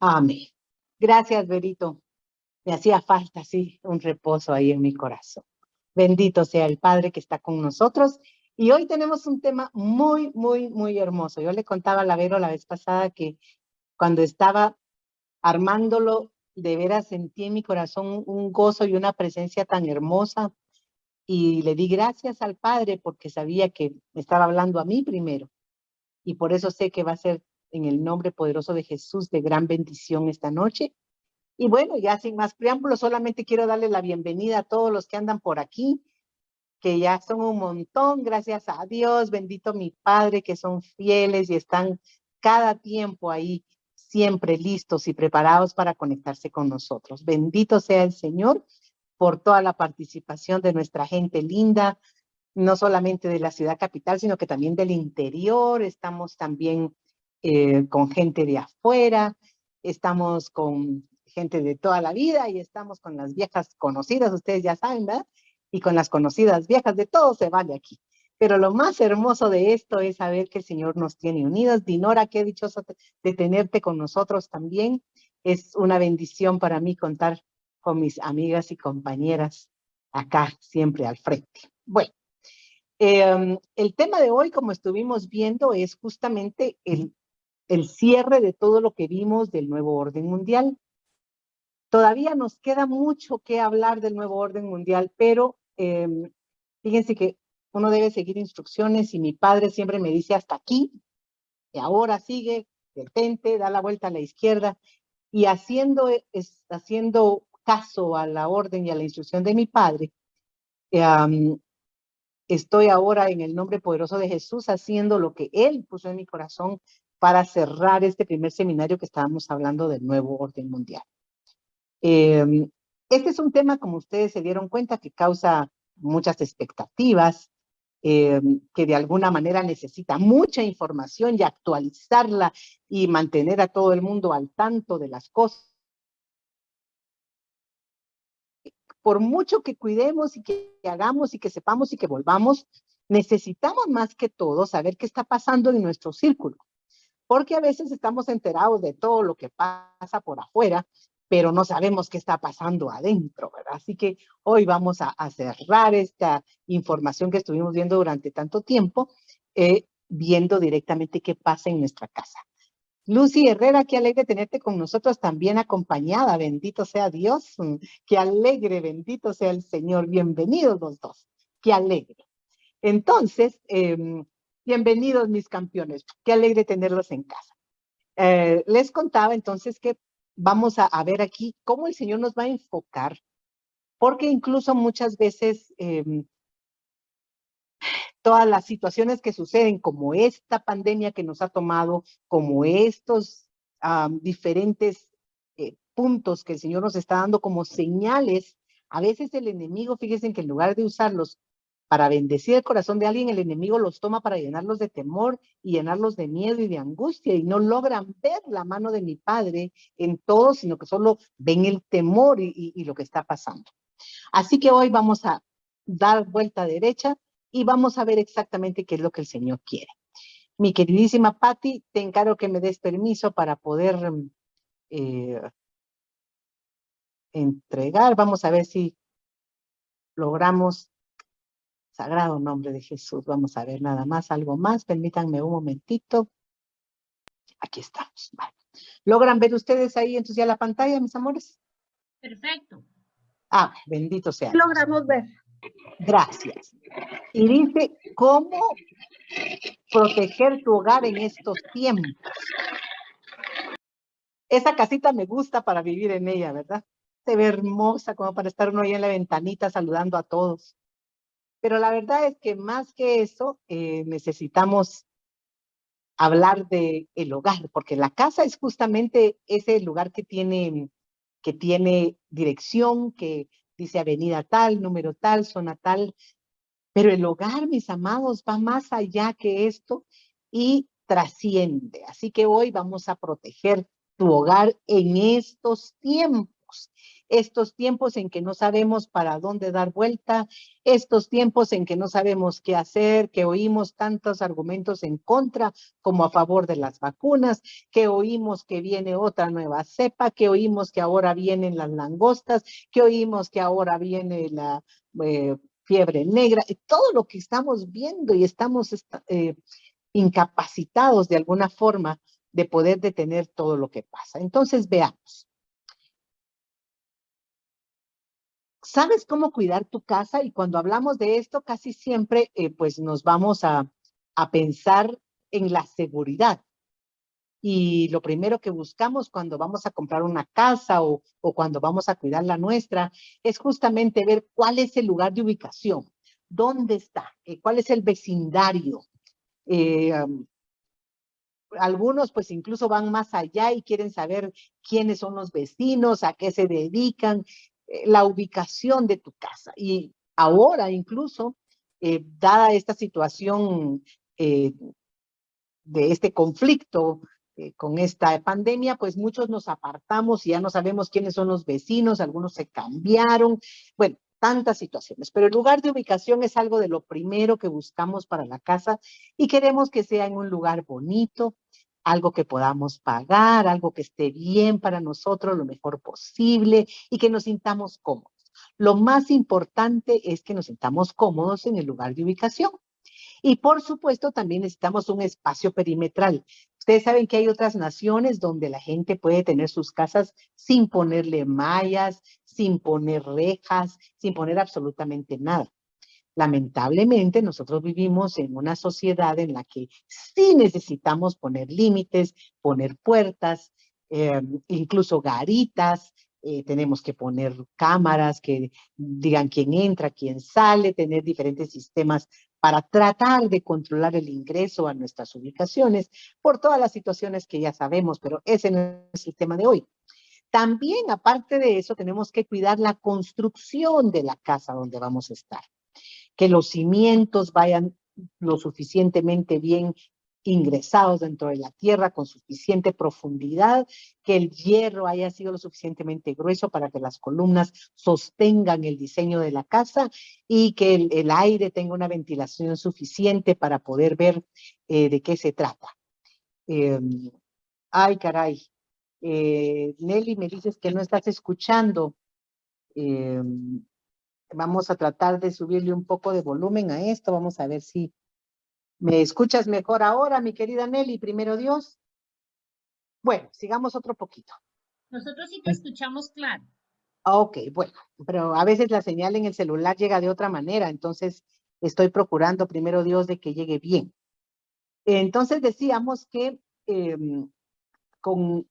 Amén. Gracias, Berito. Me hacía falta, sí, un reposo ahí en mi corazón. Bendito sea el Padre que está con nosotros. Y hoy tenemos un tema muy, muy, muy hermoso. Yo le contaba a la Vero la vez pasada que cuando estaba armándolo, de veras sentí en mi corazón un gozo y una presencia tan hermosa. Y le di gracias al Padre porque sabía que me estaba hablando a mí primero. Y por eso sé que va a ser en el nombre poderoso de Jesús de gran bendición esta noche. Y bueno, ya sin más preámbulos, solamente quiero darle la bienvenida a todos los que andan por aquí, que ya son un montón, gracias a Dios, bendito mi Padre, que son fieles y están cada tiempo ahí, siempre listos y preparados para conectarse con nosotros. Bendito sea el Señor por toda la participación de nuestra gente linda, no solamente de la ciudad capital, sino que también del interior. Estamos también con gente de afuera, estamos con gente de toda la vida y estamos con las viejas conocidas, ustedes ya saben, ¿verdad? Y con las conocidas viejas, de todo se vale aquí. Pero lo más hermoso de esto es saber que el Señor nos tiene unidos. Dinora, qué dichoso de tenerte con nosotros también. Es una bendición para mí contar con mis amigas y compañeras acá siempre al frente. Bueno, el tema de hoy, como estuvimos viendo, es justamente el cierre de todo lo que vimos del nuevo orden mundial. Todavía nos queda mucho que hablar del nuevo orden mundial, pero fíjense que uno debe seguir instrucciones y mi padre siempre me dice hasta aquí, y ahora sigue, detente, da la vuelta a la izquierda, y haciendo caso a la orden y a la instrucción de mi padre, estoy ahora en el nombre poderoso de Jesús haciendo lo que Él puso en mi corazón para cerrar este primer seminario que estábamos hablando del nuevo orden mundial. Este es un tema, como ustedes se dieron cuenta, que causa muchas expectativas, que de alguna manera necesita mucha información y actualizarla y mantener a todo el mundo al tanto de las cosas. Por mucho que cuidemos y que hagamos y que sepamos y que volvamos, necesitamos más que todo saber qué está pasando en nuestro círculo, porque a veces estamos enterados de todo lo que pasa por afuera, pero no sabemos qué está pasando adentro, ¿verdad? Así que hoy vamos a cerrar esta información que estuvimos viendo durante tanto tiempo, viendo directamente qué pasa en nuestra casa. Lucy Herrera, qué alegre tenerte con nosotros también acompañada. Bendito sea Dios. Qué alegre, bendito sea el Señor. Bienvenidos los dos. Qué alegre. Entonces, bienvenidos mis campeones. Qué alegre tenerlos en casa. Les contaba entonces que vamos a ver aquí cómo el Señor nos va a enfocar, porque incluso muchas veces todas las situaciones que suceden, como esta pandemia que nos ha tomado, como estos diferentes puntos que el Señor nos está dando como señales, a veces el enemigo, fíjense que en lugar de usarlos para bendecir el corazón de alguien, el enemigo los toma para llenarlos de temor y llenarlos de miedo y de angustia, y no logran ver la mano de mi Padre en todo, sino que solo ven el temor y lo que está pasando. Así que hoy vamos a dar vuelta derecha y vamos a ver exactamente qué es lo que el Señor quiere. Mi queridísima Patti, te encargo que me des permiso para poder entregar. Vamos a ver si logramos, sagrado nombre de Jesús. Vamos a ver nada más, algo más. Permítanme un momentito. Aquí estamos. Vale. ¿Logran ver ustedes ahí entonces ya la pantalla, mis amores? Perfecto. Bendito sea Sí, Dios. logramos ver. Gracias. Y dice, ¿cómo proteger tu hogar en estos tiempos? Esa casita me gusta para vivir en ella, ¿verdad? Se ve hermosa como para estar uno ahí en la ventanita saludando a todos. Pero la verdad es que más que eso, necesitamos hablar de el hogar, porque la casa es justamente ese lugar que tiene dirección, que dice avenida tal, número tal, zona tal, pero el hogar, mis amados, va más allá que esto y trasciende. Así que hoy vamos a proteger tu hogar en estos tiempos. estos tiempos en que no sabemos para dónde dar vuelta, estos tiempos en que no sabemos qué hacer, que oímos tantos argumentos en contra como a favor de las vacunas, que oímos que viene otra nueva cepa, que oímos que ahora vienen las langostas, que oímos que ahora viene la fiebre negra, y todo lo que estamos viendo y estamos incapacitados de alguna forma de poder detener todo lo que pasa. Entonces, veamos. ¿Sabes cómo cuidar tu casa? Y cuando hablamos de esto, casi siempre pues nos vamos a pensar en la seguridad. Y lo primero que buscamos cuando vamos a comprar una casa o cuando vamos a cuidar la nuestra es justamente ver cuál es el lugar de ubicación, dónde está, cuál es el vecindario. Algunos pues incluso van más allá y quieren saber quiénes son los vecinos, a qué se dedican, la ubicación de tu casa. Y ahora incluso, dada esta situación de este conflicto con esta pandemia, pues muchos nos apartamos y ya no sabemos quiénes son los vecinos, algunos se cambiaron, bueno, tantas situaciones. Pero el lugar de ubicación es algo de lo primero que buscamos para la casa y queremos que sea en un lugar bonito, algo que podamos pagar, algo que esté bien para nosotros, lo mejor posible y que nos sintamos cómodos. Lo más importante es que nos sintamos cómodos en el lugar de ubicación. Y por supuesto, también necesitamos un espacio perimetral. Ustedes saben que hay otras naciones donde la gente puede tener sus casas sin ponerle mallas, sin poner rejas, sin poner absolutamente nada. Lamentablemente, nosotros vivimos en una sociedad en la que sí necesitamos poner límites, poner puertas, incluso garitas, tenemos que poner cámaras que digan quién entra, quién sale, tener diferentes sistemas para tratar de controlar el ingreso a nuestras ubicaciones por todas las situaciones que ya sabemos, pero ese no es el tema de hoy. También, aparte de eso, tenemos que cuidar la construcción de la casa donde vamos a estar, que los cimientos vayan lo suficientemente bien ingresados dentro de la tierra con suficiente profundidad, que el hierro haya sido lo suficientemente grueso para que las columnas sostengan el diseño de la casa y que el aire tenga una ventilación suficiente para poder ver de qué se trata. Ay, caray. Nelly, me dices que no estás escuchando. Vamos a tratar de subirle un poco de volumen a esto. Vamos a ver si me escuchas mejor ahora, mi querida Nelly, primero Dios. Bueno, sigamos otro poquito. Nosotros sí te escuchamos claro. Ok, bueno, pero a veces la señal en el celular llega de otra manera, entonces estoy procurando, primero Dios, de que llegue bien. Entonces decíamos que con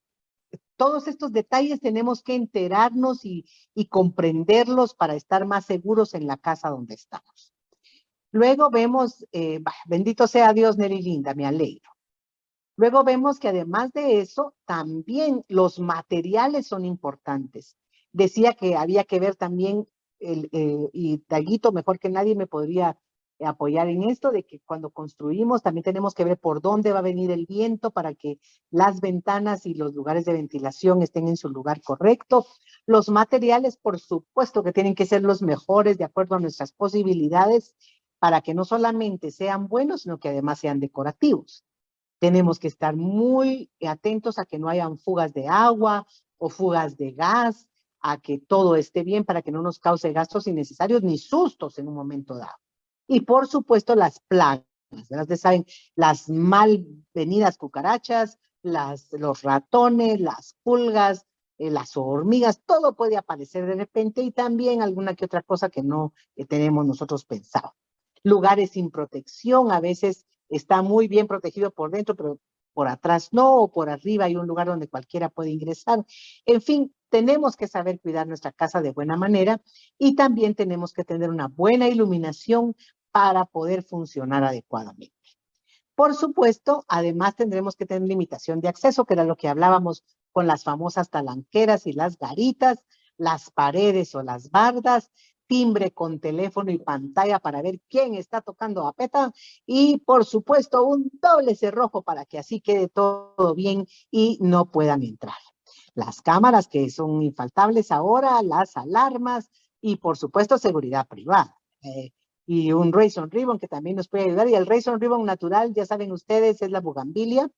todos estos detalles tenemos que enterarnos y comprenderlos para estar más seguros en la casa donde estamos. Luego vemos, bendito sea Dios, Nelly Linda, me alegro. Luego vemos que además de eso, también los materiales son importantes. Decía que había que ver también, y Taguito, mejor que nadie me podría apoyar en esto, de que cuando construimos también tenemos que ver por dónde va a venir el viento para que las ventanas y los lugares de ventilación estén en su lugar correcto. Los materiales, por supuesto, que tienen que ser los mejores de acuerdo a nuestras posibilidades para que no solamente sean buenos, sino que además sean decorativos. Tenemos que estar muy atentos a que no hayan fugas de agua o fugas de gas, a que todo esté bien para que no nos cause gastos innecesarios ni sustos en un momento dado. Y por supuesto las plagas, ¿verdad? Ustedes saben, las mal venidas cucarachas, los ratones, las pulgas, las hormigas, todo puede aparecer de repente y también alguna que otra cosa que no tenemos nosotros pensado. Lugares sin protección, a veces está muy bien protegido por dentro, pero por atrás no, o por arriba hay un lugar donde cualquiera puede ingresar. En fin, tenemos que saber cuidar nuestra casa de buena manera y también tenemos que tener una buena iluminación para poder funcionar adecuadamente. Por supuesto, además tendremos que tener limitación de acceso, que era lo que hablábamos con las famosas talanqueras y las garitas, las paredes o las bardas, timbre con teléfono y pantalla para ver quién está tocando a peta y, por supuesto, un doble cerrojo para que así quede todo bien y no puedan entrar. Las cámaras que son infaltables ahora, las alarmas y por supuesto seguridad privada. Y un Razor Ribbon que también nos puede ayudar. Y el Razor Ribbon natural, ya saben ustedes, es la bugambilia.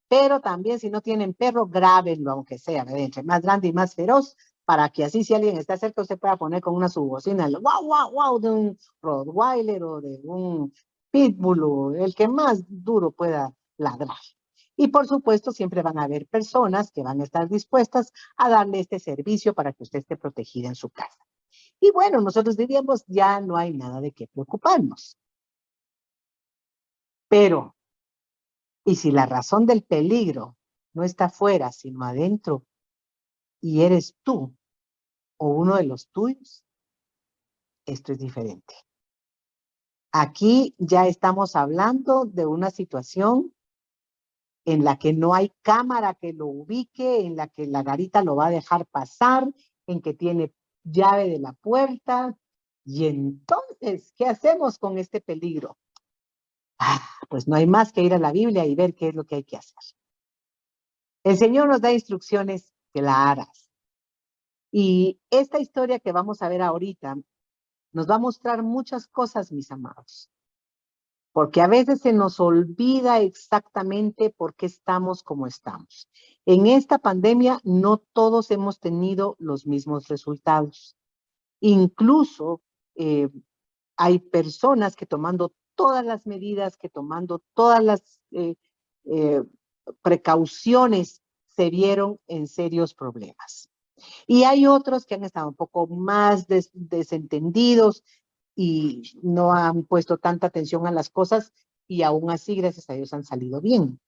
Pero también si no tienen perro, grábenlo, aunque sea, entre más grande y más feroz, para que así si alguien está cerca, usted pueda poner con una subocina el wow, wow, wow de un Rottweiler o de un Pitbull o el que más duro pueda ladrar. Y por supuesto, siempre van a haber personas que van a estar dispuestas a darle este servicio para que usted esté protegida en su casa. Y bueno, nosotros diríamos, ya no hay nada de qué preocuparnos. Pero, ¿y si la razón del peligro no está afuera, sino adentro, y eres tú o uno de los tuyos? Esto es diferente. Aquí ya estamos hablando de una situación en la que no hay cámara que lo ubique, en la que la garita lo va a dejar pasar, en que tiene llave de la puerta. Y entonces, ¿qué hacemos con este peligro? Pues no hay más que ir a la Biblia y ver qué es lo que hay que hacer. El Señor nos da instrucciones claras. Y esta historia que vamos a ver ahorita nos va a mostrar muchas cosas, mis amados. Porque a veces se nos olvida exactamente por qué estamos como estamos. En esta pandemia no todos hemos tenido los mismos resultados. Incluso hay personas que tomando todas las medidas, que tomando todas las precauciones, se vieron en serios problemas. Y hay otros que han estado un poco más desentendidos y no han puesto tanta atención a las cosas y aún así, gracias a Dios, han salido bien.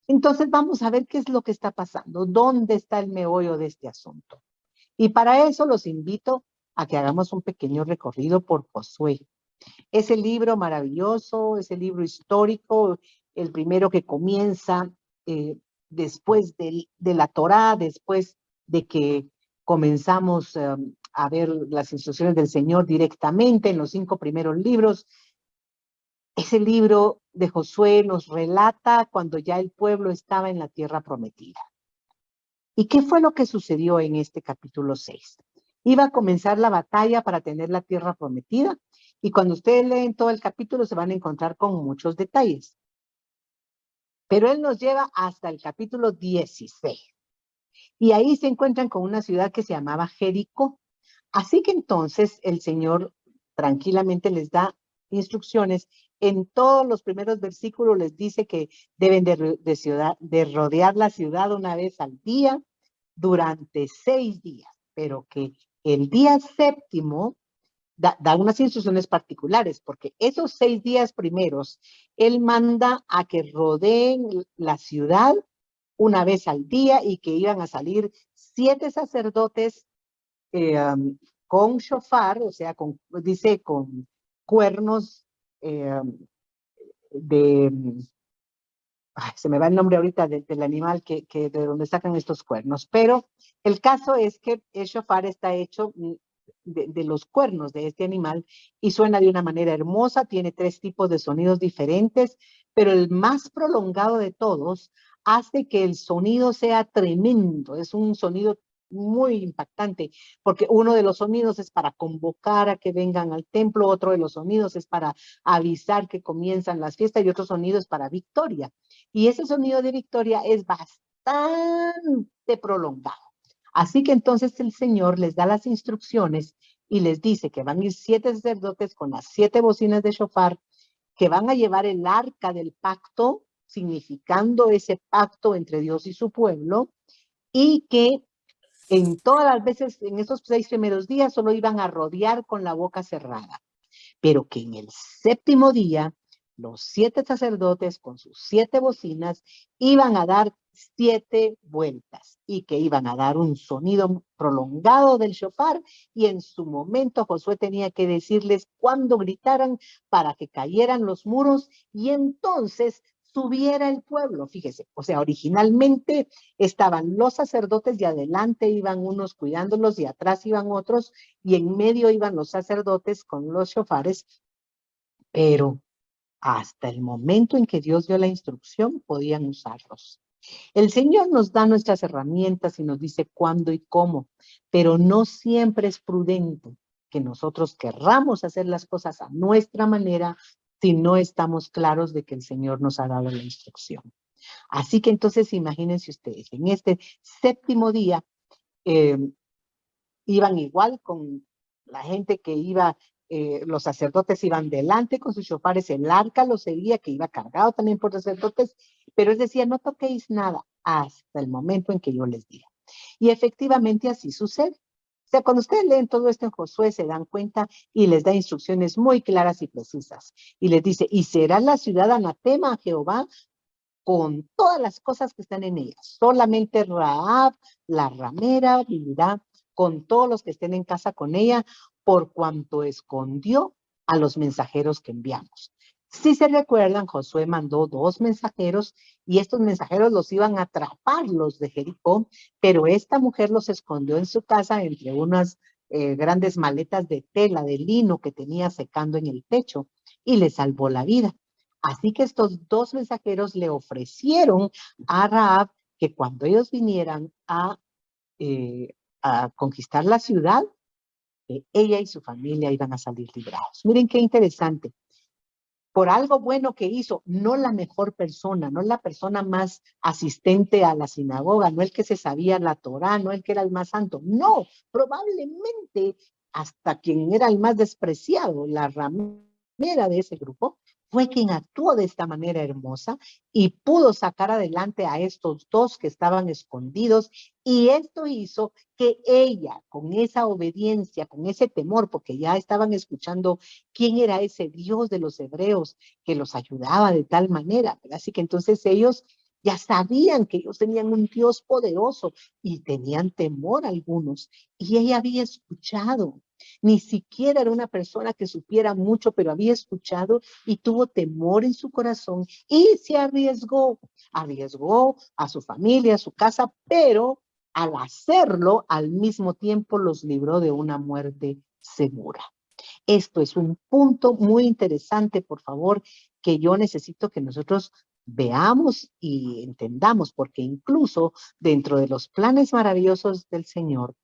Entonces vamos a ver qué es lo que está pasando, dónde está el meollo de este asunto. Y para eso los invito a que hagamos un pequeño recorrido por Josué. Ese libro maravilloso, ese libro histórico, el primero que comienza después de la Torá, después de que comenzamos a ver las instrucciones del Señor directamente en los 5 primeros libros. Ese libro de Josué nos relata cuando ya el pueblo estaba en la tierra prometida. ¿Y qué fue lo que sucedió en este capítulo 6? Iba a comenzar la batalla para tener la tierra prometida, y cuando ustedes leen todo el capítulo se van a encontrar con muchos detalles. Pero él nos lleva hasta el capítulo 16. Y ahí se encuentran con una ciudad que se llamaba Jericó. Así que entonces el Señor tranquilamente les da instrucciones. En todos los primeros versículos les dice que deben de rodear la ciudad una vez al día durante 6 días, pero que el día séptimo da unas instrucciones particulares, porque esos 6 días primeros, él manda a que rodeen la ciudad una vez al día y que iban a salir 7 sacerdotes con shofar, o sea, dice con cuernos de, se me va el nombre ahorita del animal de donde sacan estos cuernos, pero el caso es que el shofar está hecho de los cuernos de este animal y suena de una manera hermosa, tiene 3 tipos de sonidos diferentes, pero el más prolongado de todos hace que el sonido sea tremendo, es un sonido muy impactante, porque uno de los sonidos es para convocar a que vengan al templo, otro de los sonidos es para avisar que comienzan las fiestas y otro sonido es para victoria. Y ese sonido de victoria es bastante prolongado. Así que entonces el Señor les da las instrucciones y les dice que van a ir 7 sacerdotes con las 7 bocinas de shofar, que van a llevar el arca del pacto, significando ese pacto entre Dios y su pueblo, y que en todas las veces, en esos 6 primeros días, solo iban a rodear con la boca cerrada, pero que en el séptimo día, los 7 sacerdotes con sus 7 bocinas iban a dar 7 vueltas y que iban a dar un sonido prolongado del shofar, y en su momento Josué tenía que decirles cuándo gritaran para que cayeran los muros y entonces subiera el pueblo. Fíjese, o sea, originalmente estaban los sacerdotes y adelante iban unos cuidándolos y atrás iban otros y en medio iban los sacerdotes con los shofares, pero hasta el momento en que Dios dio la instrucción podían usarlos. El Señor nos da nuestras herramientas y nos dice cuándo y cómo, pero no siempre es prudente que nosotros querramos hacer las cosas a nuestra manera si no estamos claros de que el Señor nos ha dado la instrucción. Así que entonces imagínense ustedes, en este séptimo día eh, iban igual con la gente que iba, los sacerdotes iban delante con sus shofares, el arca lo seguía, que iba cargado también por sacerdotes, pero él decía, no toquéis nada hasta el momento en que yo les diga. Y efectivamente así sucede. O sea, cuando ustedes leen todo esto en Josué, se dan cuenta y les da instrucciones muy claras y precisas. Y les dice, y será la ciudad anatema a Jehová con todas las cosas que están en ella. Solamente Rahab, la ramera, vivirá con todos los que estén en casa con ella, por cuanto escondió a los mensajeros que enviamos. Si se recuerdan, Josué mandó 2 mensajeros y estos mensajeros los iban a atrapar los de Jericó, pero esta mujer los escondió en su casa entre unas grandes maletas de tela, de lino que tenía secando en el techo y le salvó la vida. Así que estos 2 mensajeros le ofrecieron a Rahab que cuando ellos vinieran a conquistar la ciudad, ella y su familia iban a salir librados. Miren qué interesante. Por algo bueno que hizo, no la mejor persona, no la persona más asistente a la sinagoga, no el que se sabía la Torá, no el que era el más santo, no, probablemente hasta quien era el más despreciado, la ramera de ese grupo, fue quien actuó de esta manera hermosa y pudo sacar adelante a estos 2 que estaban escondidos, y esto hizo que ella, con esa obediencia, con ese temor, porque ya estaban escuchando quién era ese Dios de los hebreos que los ayudaba de tal manera. Así que entonces ellos ya sabían que ellos tenían un Dios poderoso y tenían temor algunos. Y ella había escuchado. Ni siquiera era una persona que supiera mucho, pero había escuchado y tuvo temor en su corazón y se arriesgó. Arriesgó a su familia, a su casa, pero al hacerlo, al mismo tiempo los libró de una muerte segura. Esto es un punto muy interesante, por favor, que yo necesito que nosotros veamos y entendamos, porque incluso dentro de los planes maravillosos del Señor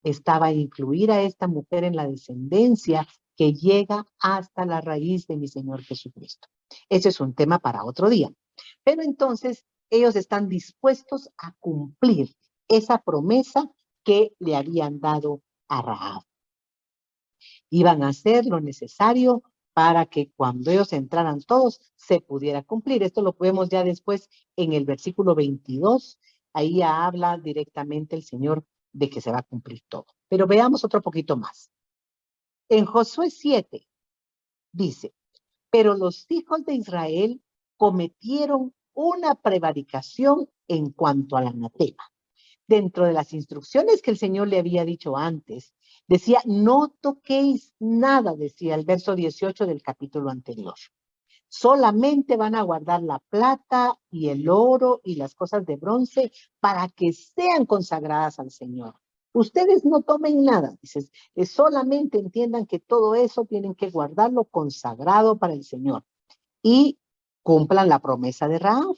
estaba incluir a esta mujer en la descendencia que llega hasta la raíz de mi Señor Jesucristo. Ese es un tema para otro día. Pero entonces ellos están dispuestos a cumplir esa promesa que le habían dado a Rahab. Iban a hacer lo necesario para que cuando ellos entraran todos se pudiera cumplir. Esto lo vemos ya después en el versículo 22. Ahí ya habla directamente el Señor de que se va a cumplir todo. Pero veamos otro poquito más. En Josué 7 dice, pero los hijos de Israel cometieron una prevaricación en cuanto al anatema. Dentro de las instrucciones que el Señor le había dicho antes, decía, no toquéis nada, decía el verso 18 del capítulo anterior. Solamente van a guardar la plata y el oro y las cosas de bronce para que sean consagradas al Señor. Ustedes no tomen nada, dices, solamente entiendan que todo eso tienen que guardarlo consagrado para el Señor y cumplan la promesa de Rahab.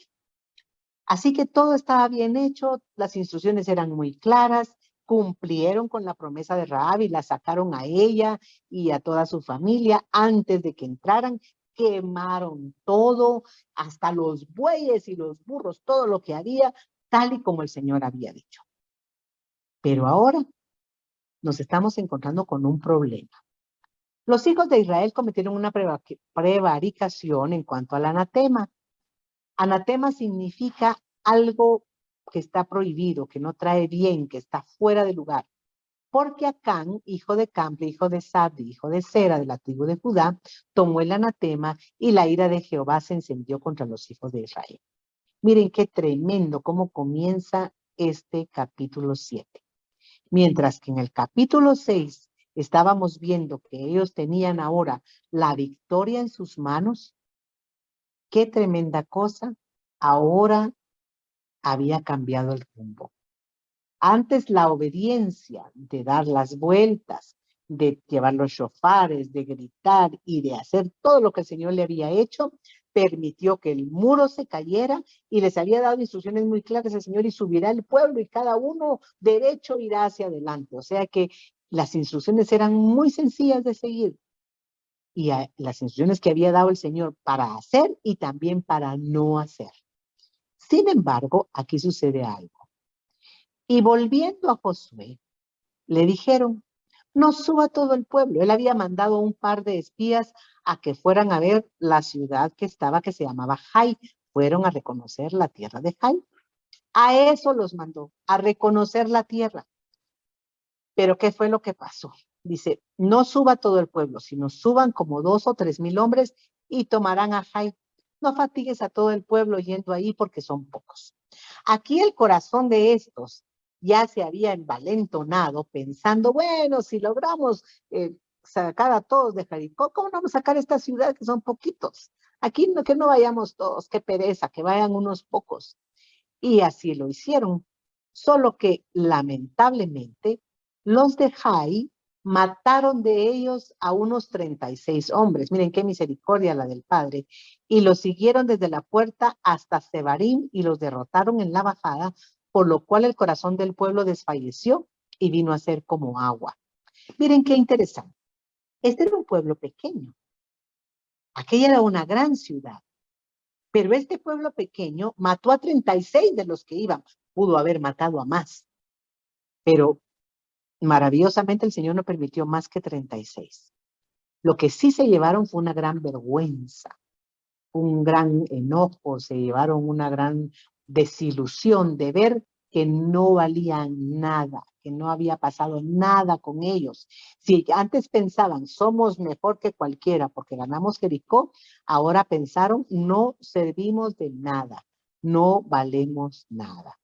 Así que todo estaba bien hecho, las instrucciones eran muy claras, cumplieron con la promesa de Rahab y la sacaron a ella y a toda su familia antes de que entraran. Quemaron todo, hasta los bueyes y los burros, todo lo que había, tal y como el Señor había dicho. Pero ahora nos estamos encontrando con un problema. Los hijos de Israel cometieron una prevaricación en cuanto al anatema. Anatema significa algo que está prohibido, que no trae bien, que está fuera de lugar. Porque Acán, hijo de Cample, hijo de Sabdi, hijo de Sera, de la tribu de Judá, tomó el anatema y la ira de Jehová se encendió contra los hijos de Israel. Miren qué tremendo cómo comienza este capítulo 7. Mientras que en el capítulo 6 estábamos viendo que ellos tenían ahora la victoria en sus manos. Qué tremenda cosa. Ahora había cambiado el rumbo. Antes la obediencia de dar las vueltas, de llevar los shofares, de gritar y de hacer todo lo que el Señor le había hecho, permitió que el muro se cayera y les había dado instrucciones muy claras al Señor y subirá el pueblo y cada uno derecho irá hacia adelante. O sea que las instrucciones eran muy sencillas de seguir y las instrucciones que había dado el Señor para hacer y también para no hacer. Sin embargo, aquí sucede algo. Y volviendo a Josué, le dijeron, no suba todo el pueblo. Él había mandado un par de espías a que fueran a ver la ciudad que estaba, que se llamaba Jai. Fueron a reconocer la tierra de Jai. A eso los mandó, a reconocer la tierra. Pero ¿qué fue lo que pasó? Dice, no suba todo el pueblo, sino suban como 2,000 o 3,000 hombres y tomarán a Jai. No fatigues a todo el pueblo yendo ahí porque son pocos. Aquí el corazón de estos ya se había envalentonado pensando, bueno, si logramos sacar a todos de Jericó, ¿cómo no vamos a sacar esta ciudad que son poquitos? Aquí no, que no vayamos todos, qué pereza, que vayan unos pocos. Y así lo hicieron. Solo que lamentablemente los de Jai mataron de ellos a unos 36 hombres. Miren qué misericordia la del Padre. Y los siguieron desde la puerta hasta Sebarim y los derrotaron en la bajada, por lo cual el corazón del pueblo desfalleció y vino a ser como agua. Miren qué interesante. Este era un pueblo pequeño. Aquella era una gran ciudad. Pero este pueblo pequeño mató a 36 de los que iban. Pudo haber matado a más. Pero maravillosamente el Señor no permitió más que 36. Lo que sí se llevaron fue una gran vergüenza, un gran enojo, se llevaron una gran desilusión de ver que no valían nada, que no había pasado nada con ellos. Si antes pensaban, somos mejor que cualquiera porque ganamos Jericó, ahora pensaron, no servimos de nada, no valemos nada.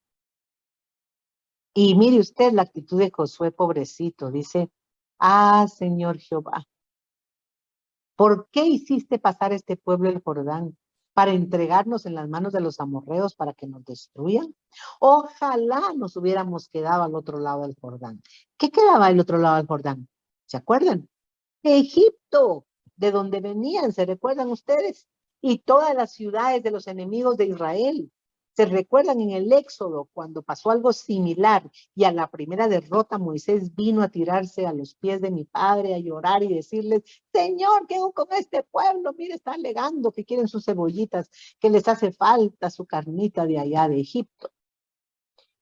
Y mire usted la actitud de Josué, pobrecito, dice, Señor Jehová, ¿por qué hiciste pasar este pueblo el Jordán? ¿Para entregarnos en las manos de los amorreos para que nos destruyan? Ojalá nos hubiéramos quedado al otro lado del Jordán. ¿Qué quedaba al otro lado del Jordán? ¿Se acuerdan? Egipto, de donde venían, ¿se recuerdan ustedes? Y todas las ciudades de los enemigos de Israel. ¿Se recuerdan en el Éxodo cuando pasó algo similar y a la primera derrota Moisés vino a tirarse a los pies de mi padre a llorar y decirles, Señor, ¿qué hago con este pueblo? Mire, está alegando que quieren sus cebollitas, que les hace falta su carnita de allá de Egipto.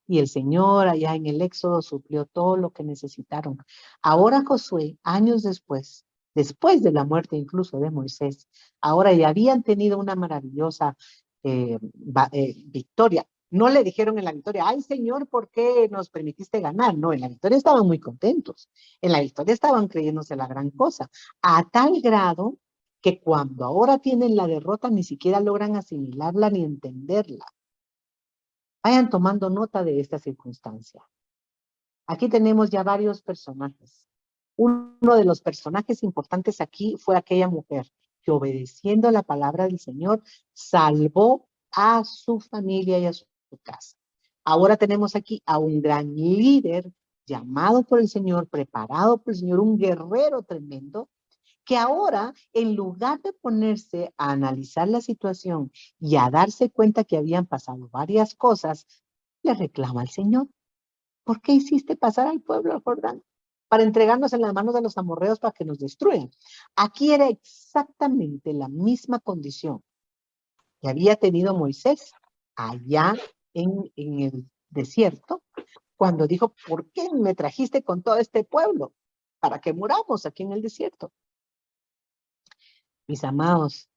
Y el Señor allá en el Éxodo suplió todo lo que necesitaron. Ahora Josué, años después de la muerte incluso de Moisés, ahora ya habían tenido una maravillosa victoria. No le dijeron en la victoria, ay Señor, ¿por qué nos permitiste ganar? No, en la victoria estaban muy contentos. En la victoria estaban creyéndose la gran cosa. A tal grado que cuando ahora tienen la derrota ni siquiera logran asimilarla ni entenderla. Vayan tomando nota de esta circunstancia. Aquí tenemos ya varios personajes. Uno de los personajes importantes aquí fue aquella mujer que obedeciendo la palabra del Señor salvó a su familia y a su casa. Ahora tenemos aquí a un gran líder llamado por el Señor, preparado por el Señor, un guerrero tremendo, que ahora, en lugar de ponerse a analizar la situación y a darse cuenta que habían pasado varias cosas, le reclama al Señor. ¿Por qué hiciste pasar al pueblo al Jordán? Para entregarnos en las manos de los amorreos para que nos destruyan. Aquí era exactamente la misma condición que había tenido Moisés allá en el desierto, cuando dijo, ¿por qué me trajiste con todo este pueblo? Para que muramos aquí en el desierto. Mis amados,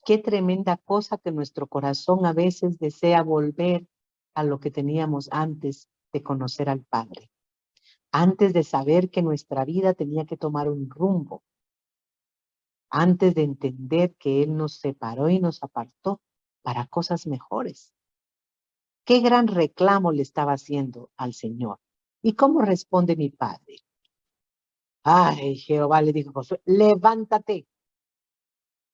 qué tremenda cosa que nuestro corazón a veces desea volver a lo que teníamos antes de conocer al Padre. Antes de saber que nuestra vida tenía que tomar un rumbo, antes de entender que Él nos separó y nos apartó para cosas mejores. Qué gran reclamo le estaba haciendo al Señor. ¿Y cómo responde mi padre? Ay, Jehová le dijo a Josué, levántate.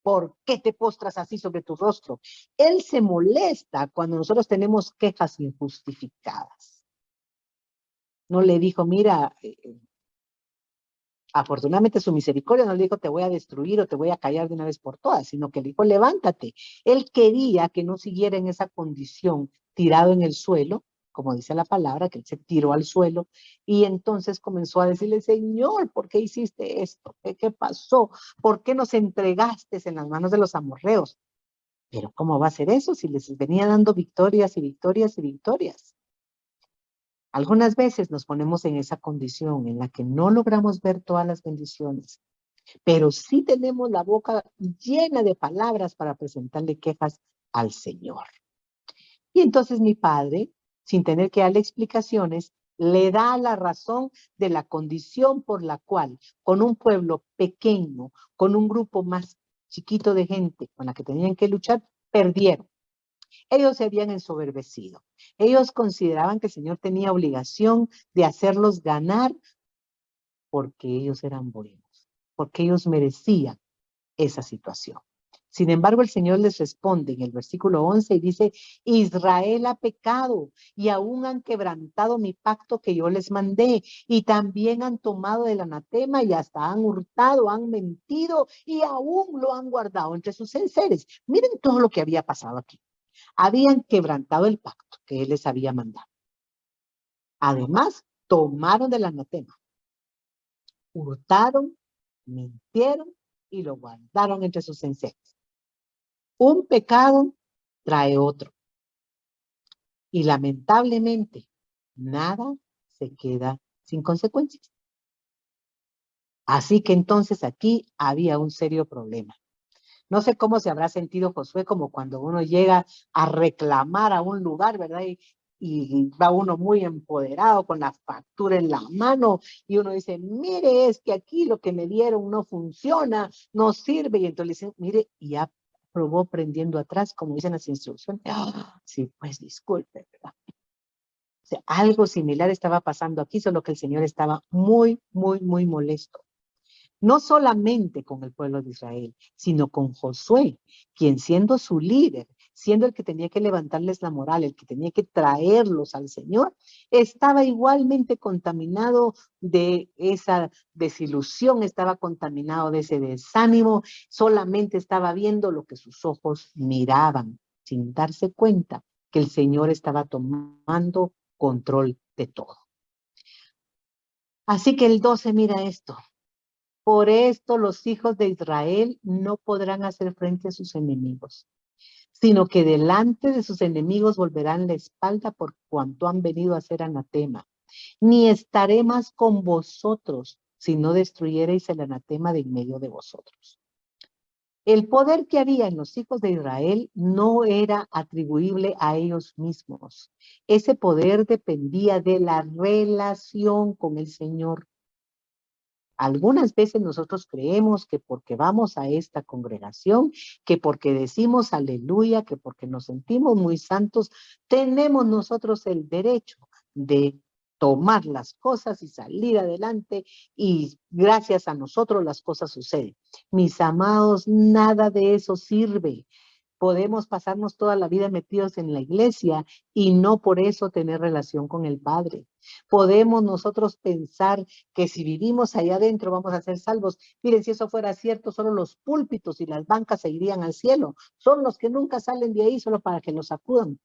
¿Por qué te postras así sobre tu rostro? Él se molesta cuando nosotros tenemos quejas injustificadas. No le dijo, mira, Afortunadamente su misericordia no le dijo te voy a destruir o te voy a callar de una vez por todas, sino que le dijo levántate. Él quería que no siguiera en esa condición tirado en el suelo, como dice la palabra, que él se tiró al suelo y entonces comenzó a decirle, Señor, ¿por qué hiciste esto? ¿Qué pasó? ¿Por qué nos entregaste en las manos de los amorreos? Pero ¿cómo va a ser eso si les venía dando victorias y victorias y victorias? Algunas veces nos ponemos en esa condición en la que no logramos ver todas las bendiciones, pero sí tenemos la boca llena de palabras para presentarle quejas al Señor. Y entonces mi padre, sin tener que darle explicaciones, le da la razón de la condición por la cual, con un pueblo pequeño, con un grupo más chiquito de gente con la que tenían que luchar, perdieron. Ellos se habían ensoberbecido. Ellos consideraban que el Señor tenía obligación de hacerlos ganar porque ellos eran buenos, porque ellos merecían esa situación. Sin embargo, el Señor les responde en el versículo 11 y dice, Israel ha pecado y aún han quebrantado mi pacto que yo les mandé y también han tomado del anatema y hasta han hurtado, han mentido y aún lo han guardado entre sus enseres. Miren todo lo que había pasado aquí. Habían quebrantado el pacto que él les había mandado. Además, tomaron del anatema, hurtaron, mintieron y lo guardaron entre sus enseres. Un pecado trae otro. Y lamentablemente, nada se queda sin consecuencias. Así que entonces aquí había un serio problema. No sé cómo se habrá sentido Josué, como cuando uno llega a reclamar a un lugar, ¿verdad? Y va uno muy empoderado con la factura en la mano y uno dice, mire, es que aquí lo que me dieron no funciona, no sirve. Y entonces le dicen, mire, y ya probó prendiendo atrás, como dicen las instrucciones. ¡Ah! Sí, pues disculpe, ¿verdad? O sea, algo similar estaba pasando aquí, solo que el Señor estaba muy, muy, muy molesto. No solamente con el pueblo de Israel, sino con Josué, quien siendo su líder, siendo el que tenía que levantarles la moral, el que tenía que traerlos al Señor, estaba igualmente contaminado de esa desilusión, estaba contaminado de ese desánimo, solamente estaba viendo lo que sus ojos miraban, sin darse cuenta que el Señor estaba tomando control de todo. Así que el 12 mira esto. Por esto los hijos de Israel no podrán hacer frente a sus enemigos, sino que delante de sus enemigos volverán la espalda por cuanto han venido a hacer anatema. Ni estaré más con vosotros, si no destruyereis el anatema de en medio de vosotros. El poder que había en los hijos de Israel no era atribuible a ellos mismos. Ese poder dependía de la relación con el Señor. Algunas veces nosotros creemos que porque vamos a esta congregación, que porque decimos aleluya, que porque nos sentimos muy santos, tenemos nosotros el derecho de tomar las cosas y salir adelante y gracias a nosotros las cosas suceden. Mis amados, nada de eso sirve. Podemos pasarnos toda la vida metidos en la iglesia y no por eso tener relación con el Padre. Podemos nosotros pensar que si vivimos allá adentro vamos a ser salvos. Miren, si eso fuera cierto, solo los púlpitos y las bancas se irían al cielo. Son los que nunca salen de ahí solo para que los sacudan.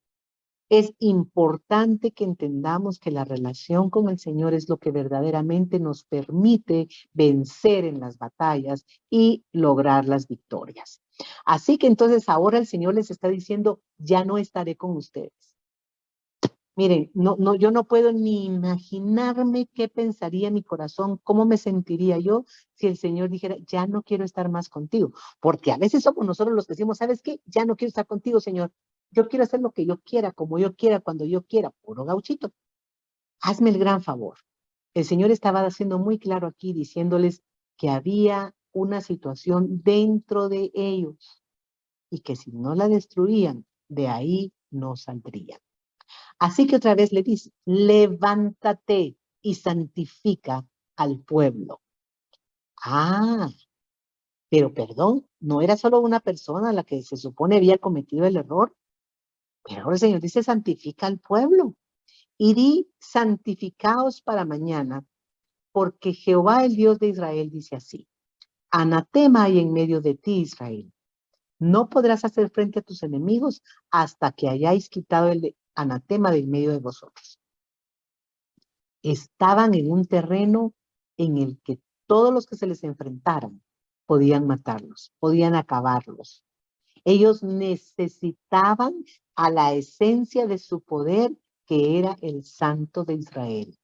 Es importante que entendamos que la relación con el Señor es lo que verdaderamente nos permite vencer en las batallas y lograr las victorias. Así que entonces ahora el Señor les está diciendo, ya no estaré con ustedes. Miren, yo no puedo ni imaginarme qué pensaría mi corazón, cómo me sentiría yo si el Señor dijera, ya no quiero estar más contigo. Porque a veces somos nosotros los que decimos, ¿sabes qué? Ya no quiero estar contigo, Señor. Yo quiero hacer lo que yo quiera, como yo quiera, cuando yo quiera. Puro gauchito. Hazme el gran favor. El Señor estaba haciendo muy claro aquí, diciéndoles que había una situación dentro de ellos y que si no la destruían, de ahí no saldrían. Así que otra vez le dice, levántate y santifica al pueblo. Ah, pero perdón, no era solo una persona la que se supone había cometido el error, pero ahora el Señor dice, santifica al pueblo. Y di, santificaos para mañana, porque Jehová, el Dios de Israel, dice así: anatema hay en medio de ti, Israel. No podrás hacer frente a tus enemigos hasta que hayáis quitado el anatema del medio de vosotros. Estaban en un terreno en el que todos los que se les enfrentaran podían matarlos, podían acabarlos. Ellos necesitaban a la esencia de su poder, que era el Santo de Israel.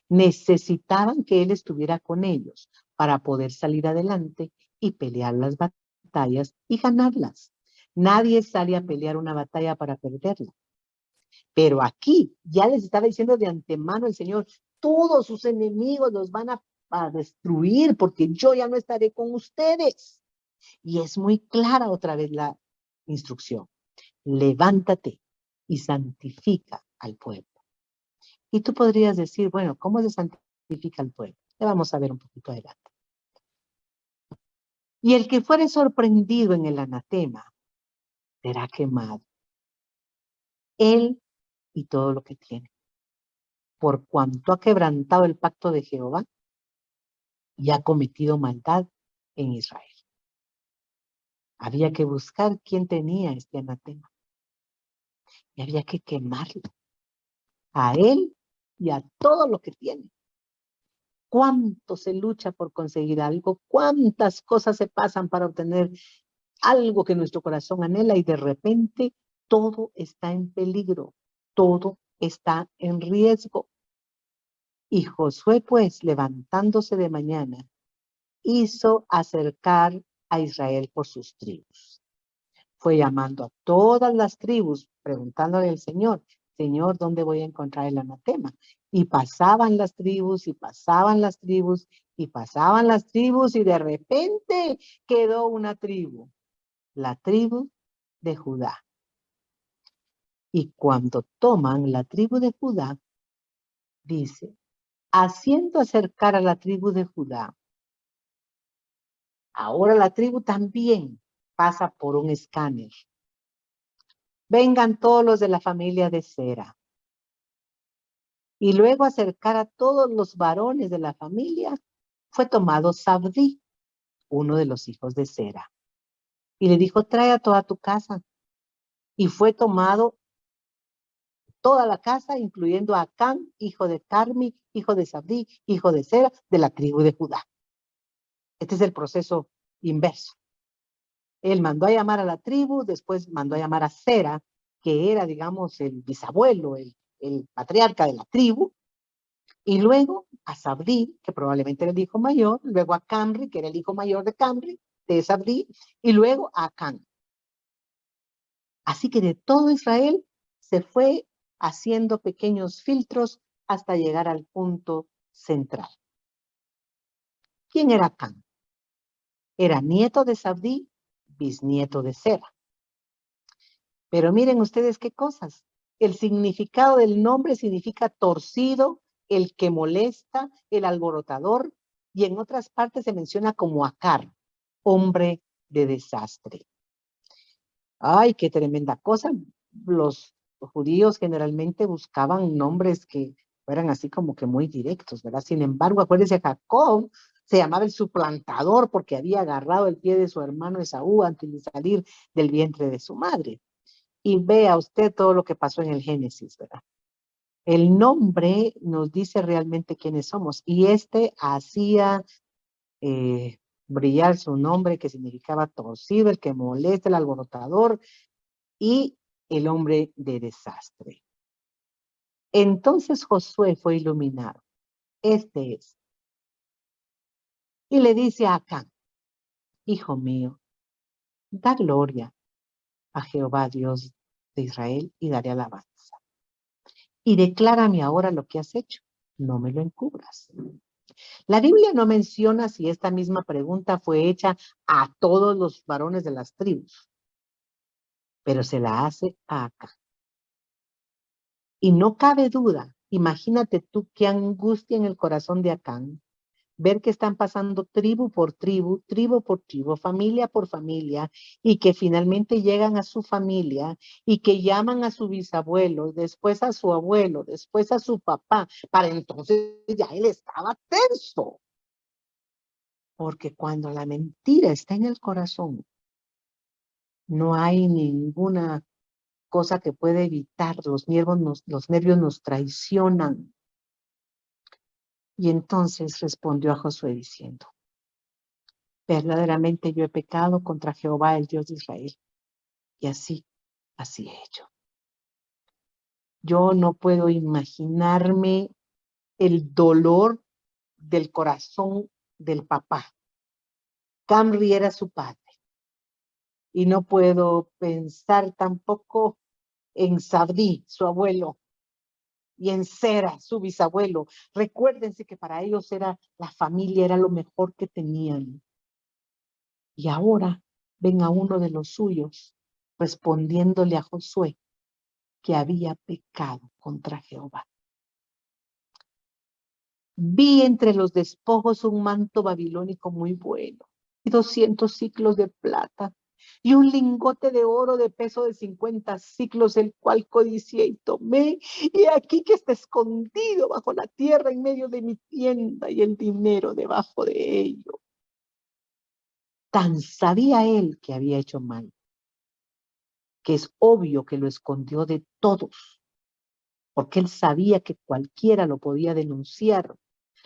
Necesitaban que Él estuviera con ellos para poder salir adelante y pelear las batallas y ganarlas. Nadie sale a pelear una batalla para perderla. Pero aquí ya les estaba diciendo de antemano el Señor: todos sus enemigos los van a destruir, porque yo ya no estaré con ustedes. Y es muy clara otra vez la instrucción: levántate y santifica al pueblo. Y tú podrías decir, bueno, ¿cómo se santifica al pueblo? Le vamos a ver un poquito adelante. Y el que fuere sorprendido en el anatema será quemado, él y todo lo que tiene, por cuanto ha quebrantado el pacto de Jehová y ha cometido maldad en Israel. Había que buscar quién tenía este anatema y había que quemarlo, a él y a todo lo que tiene. ¿Cuánto se lucha por conseguir algo? ¿Cuántas cosas se pasan para obtener algo que nuestro corazón anhela? Y de repente todo está en peligro, todo está en riesgo. Y Josué, pues, levantándose de mañana, hizo acercar a Israel por sus tribus. Fue llamando a todas las tribus, preguntándole al Señor: Señor, ¿dónde voy a encontrar el anatema? Y pasaban las tribus, y pasaban las tribus, y pasaban las tribus, y de repente quedó una tribu, la tribu de Judá. Y cuando toman la tribu de Judá, dice, haciendo acercar a la tribu de Judá, ahora la tribu también pasa por un escáner. Vengan todos los de la familia de Sera. Y luego acercar a todos los varones de la familia, fue tomado Zabdí, uno de los hijos de Sera. Y le dijo: trae a toda tu casa. Y fue tomado toda la casa, incluyendo a Acán, hijo de Carmi, hijo de Zabdí, hijo de Sera, de la tribu de Judá. Este es el proceso inverso. Él mandó a llamar a la tribu, después mandó a llamar a Sera, que era, digamos, el bisabuelo, el patriarca de la tribu, y luego a Zabdí, que probablemente era el hijo mayor, luego a Camri, que era el hijo mayor de Camri, de Zabdí, y luego a Acán. Así que de todo Israel se fue haciendo pequeños filtros hasta llegar al punto central. ¿Quién era Acán? Era nieto de Zabdí, bisnieto de Sera. Pero miren ustedes qué cosas. El significado del nombre significa torcido, el que molesta, el alborotador, y en otras partes se menciona como Acar, hombre de desastre. ¡Ay, qué tremenda cosa! Los judíos generalmente buscaban nombres que fueran así como que muy directos, ¿verdad? Sin embargo, acuérdense, Jacob se llamaba el suplantador porque había agarrado el pie de su hermano Esaú antes de salir del vientre de su madre. Y vea usted todo lo que pasó en el Génesis, ¿verdad? El nombre nos dice realmente quiénes somos. Y hacía brillar su nombre, que significaba torcido, el que molesta, el alborotador y el hombre de desastre. Entonces Josué fue iluminado. Este es. Y le dice a Acán: hijo mío, da gloria a Jehová Dios de Israel y daré alabanza. Y declárame ahora lo que has hecho. No me lo encubras. La Biblia no menciona si esta misma pregunta fue hecha a todos los varones de las tribus, pero se la hace a Acán. Y no cabe duda, imagínate tú qué angustia en el corazón de Acán ver que están pasando tribu por tribu, familia por familia, y que finalmente llegan a su familia y que llaman a su bisabuelo, después a su abuelo, después a su papá. Para entonces ya él estaba tenso. Porque cuando la mentira está en el corazón, no hay ninguna cosa que pueda evitar. Los nervios nos traicionan. Y entonces respondió a Josué diciendo: verdaderamente yo he pecado contra Jehová, el Dios de Israel. Y así he hecho. Yo no puedo imaginarme el dolor del corazón del papá. Camri era su padre. Y no puedo pensar tampoco en Sabdí, su abuelo, y en Sera, su bisabuelo. Recuérdense que para ellos la familia era lo mejor que tenían. Y ahora ven a uno de los suyos respondiéndole a Josué que había pecado contra Jehová. Vi entre los despojos un manto babilónico muy bueno, y 200 siclos de plata, y un lingote de oro de peso de 50 siclos, el cual codicié y tomé, y aquí que está escondido bajo la tierra en medio de mi tienda, y el dinero debajo de ello. Tan sabía él que había hecho mal, que es obvio que lo escondió de todos, porque él sabía que cualquiera lo podía denunciar.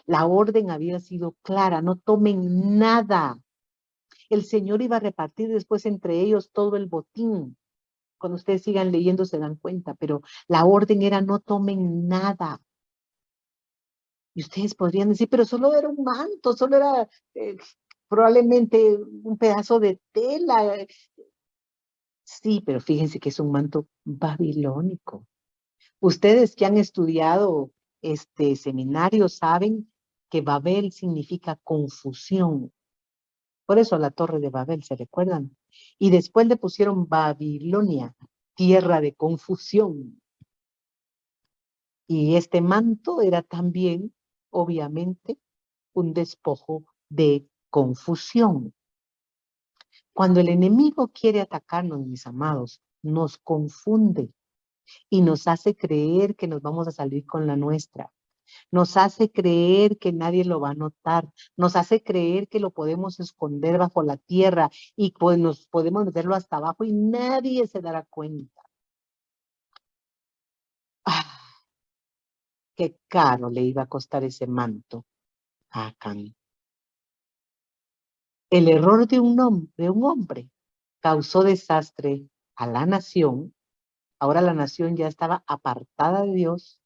La orden había sido clara: no tomen nada. El Señor iba a repartir después entre ellos todo el botín. Cuando ustedes sigan leyendo se dan cuenta, pero la orden era: no tomen nada. Y ustedes podrían decir, pero solo era un manto, solo era probablemente un pedazo de tela. Sí, pero fíjense que es un manto babilónico. Ustedes que han estudiado este seminario saben que Babel significa confusión. Por eso la Torre de Babel, ¿se recuerdan? Y después le pusieron Babilonia, tierra de confusión. Y este manto era también, obviamente, un despojo de confusión. Cuando el enemigo quiere atacarnos, mis amados, nos confunde y nos hace creer que nos vamos a salir con la nuestra. Nos hace creer que nadie lo va a notar. Nos hace creer que lo podemos esconder bajo la tierra y pues nos podemos meterlo hasta abajo y nadie se dará cuenta. ¡Ah! Qué caro le iba a costar ese manto a Acán. El error de un hombre causó desastre a la nación. Ahora la nación ya estaba apartada de Dios.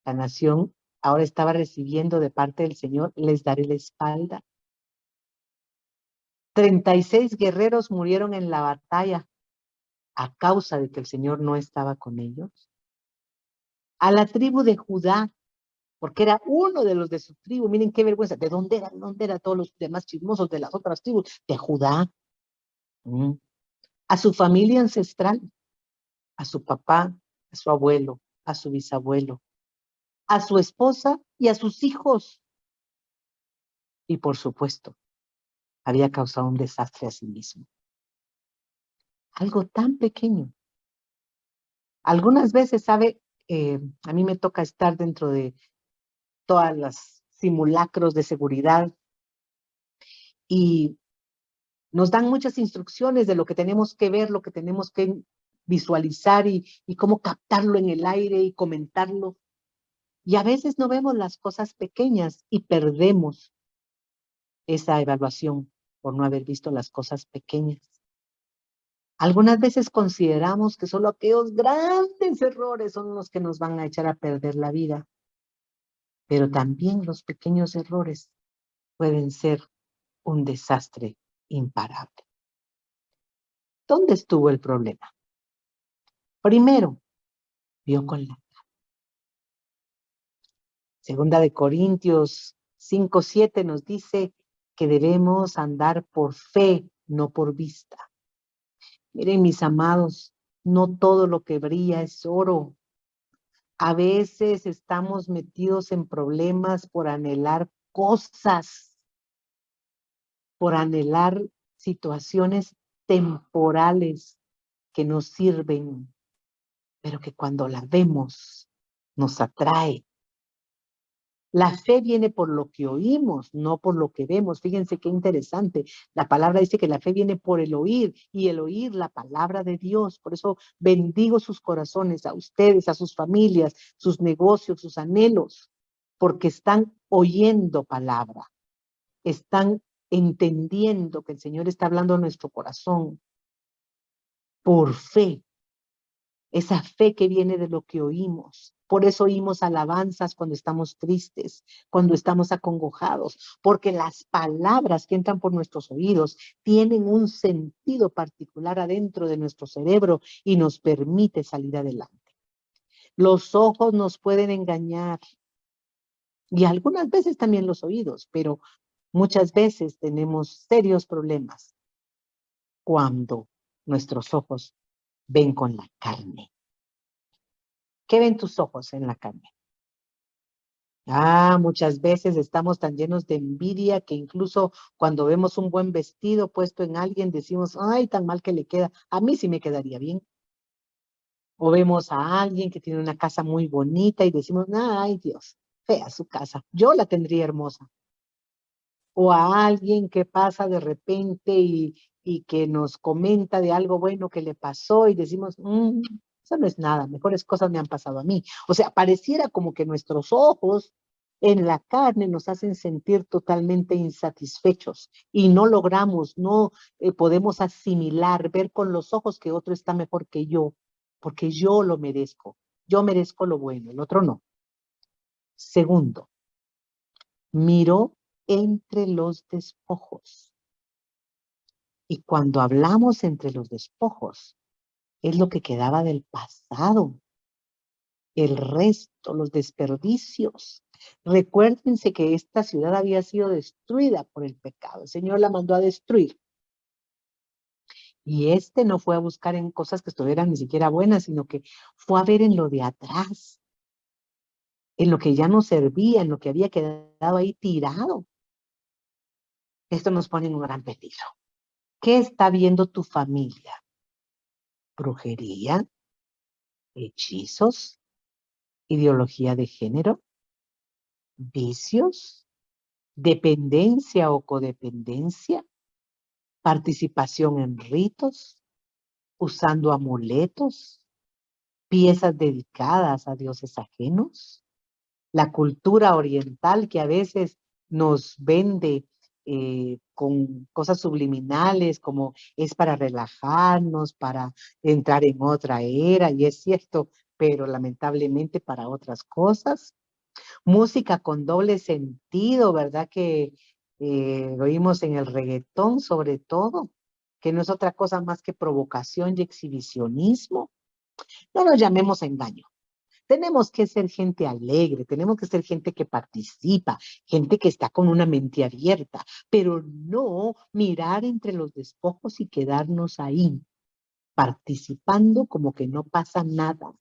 La nación ahora estaba recibiendo de parte del Señor: les daré la espalda. 36 guerreros murieron en la batalla a causa de que el Señor no estaba con ellos. A la tribu de Judá, porque era uno de los de su tribu, miren qué vergüenza. ¿De dónde era? ¿De dónde eran todos los demás chismosos de las otras tribus? De Judá. A su familia ancestral, a su papá, a su abuelo, a su bisabuelo, a su esposa y a sus hijos. Y por supuesto, había causado un desastre a sí mismo. Algo tan pequeño. Algunas veces, ¿sabe? A mí me toca estar dentro de todas las simulacros de seguridad y nos dan muchas instrucciones de lo que tenemos que ver, lo que tenemos que visualizar y cómo captarlo en el aire y comentarlo. Y a veces no vemos las cosas pequeñas y perdemos esa evaluación por no haber visto las cosas pequeñas. Algunas veces consideramos que solo aquellos grandes errores son los que nos van a echar a perder la vida, pero también los pequeños errores pueden ser un desastre imparable. ¿Dónde estuvo el problema? Primero, vio con la Segunda de Corintios 5:7 nos dice que debemos andar por fe, no por vista. Miren, mis amados, no todo lo que brilla es oro. A veces estamos metidos en problemas por anhelar cosas, por anhelar situaciones temporales que nos sirven, pero que cuando la vemos nos atrae. La fe viene por lo que oímos, no por lo que vemos. Fíjense qué interesante. La palabra dice que la fe viene por el oír y el oír la palabra de Dios. Por eso bendigo sus corazones, a ustedes, a sus familias, sus negocios, sus anhelos, porque están oyendo palabra, están entendiendo que el Señor está hablando a nuestro corazón por fe. Esa fe que viene de lo que oímos. Por eso oímos alabanzas cuando estamos tristes, cuando estamos acongojados, porque las palabras que entran por nuestros oídos tienen un sentido particular adentro de nuestro cerebro y nos permite salir adelante. Los ojos nos pueden engañar y algunas veces también los oídos, pero muchas veces tenemos serios problemas cuando nuestros ojos ven con la carne. ¿Qué ven tus ojos en la carne? Muchas veces estamos tan llenos de envidia que incluso cuando vemos un buen vestido puesto en alguien decimos, ay, tan mal que le queda, a mí sí me quedaría bien. O vemos a alguien que tiene una casa muy bonita y decimos, ay, Dios, fea su casa, yo la tendría hermosa. O a alguien que pasa de repente y que nos comenta de algo bueno que le pasó y decimos, eso no es nada, mejores cosas me han pasado a mí. O sea, pareciera como que nuestros ojos en la carne nos hacen sentir totalmente insatisfechos y no logramos, no podemos asimilar, ver con los ojos que otro está mejor que yo, porque yo lo merezco. Yo merezco lo bueno, el otro no. Segundo, miró entre los despojos. Y cuando hablamos entre los despojos, es lo que quedaba del pasado, el resto, los desperdicios. Recuérdense que esta ciudad había sido destruida por el pecado. El Señor la mandó a destruir. Y no fue a buscar en cosas que estuvieran ni siquiera buenas, sino que fue a ver en lo de atrás, en lo que ya no servía, en lo que había quedado ahí tirado. Esto nos pone en un gran peligro. ¿Qué está viendo tu familia? ¿Brujería? ¿Hechizos? ¿Ideología de género? ¿Vicios? ¿Dependencia o codependencia? ¿Participación en ritos? ¿Usando amuletos? ¿Piezas dedicadas a dioses ajenos? La cultura oriental que a veces nos vende con cosas subliminales como es para relajarnos, para entrar en otra era, y es cierto, pero lamentablemente para otras cosas. Música con doble sentido, ¿verdad? Que lo oímos en el reggaetón sobre todo, que no es otra cosa más que provocación y exhibicionismo. No nos llamemos engaño. Tenemos que ser gente alegre, tenemos que ser gente que participa, gente que está con una mente abierta, pero no mirar entre los despojos y quedarnos ahí, participando como que no pasa nada.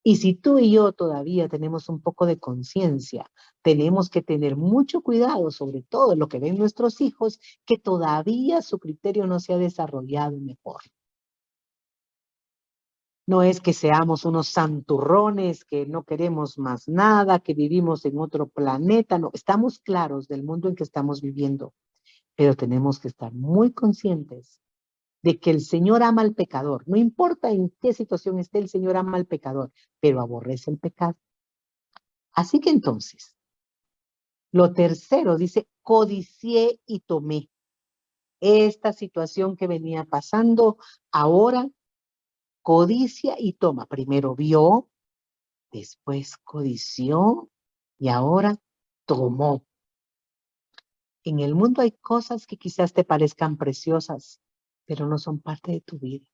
Y si tú y yo todavía tenemos un poco de conciencia, tenemos que tener mucho cuidado, sobre todo lo que ven nuestros hijos, que todavía su criterio no se ha desarrollado mejor. No es que seamos unos santurrones, que no queremos más nada, que vivimos en otro planeta. No, estamos claros del mundo en que estamos viviendo, pero tenemos que estar muy conscientes de que el Señor ama al pecador. No importa en qué situación esté, el Señor ama al pecador, pero aborrece el pecado. Así que entonces, lo tercero dice, codicié y tomé. Esta situación que venía pasando, ahora codicia y toma. Primero vio, después codició y ahora tomó. En el mundo hay cosas que quizás te parezcan preciosas, pero no son parte de tu vida.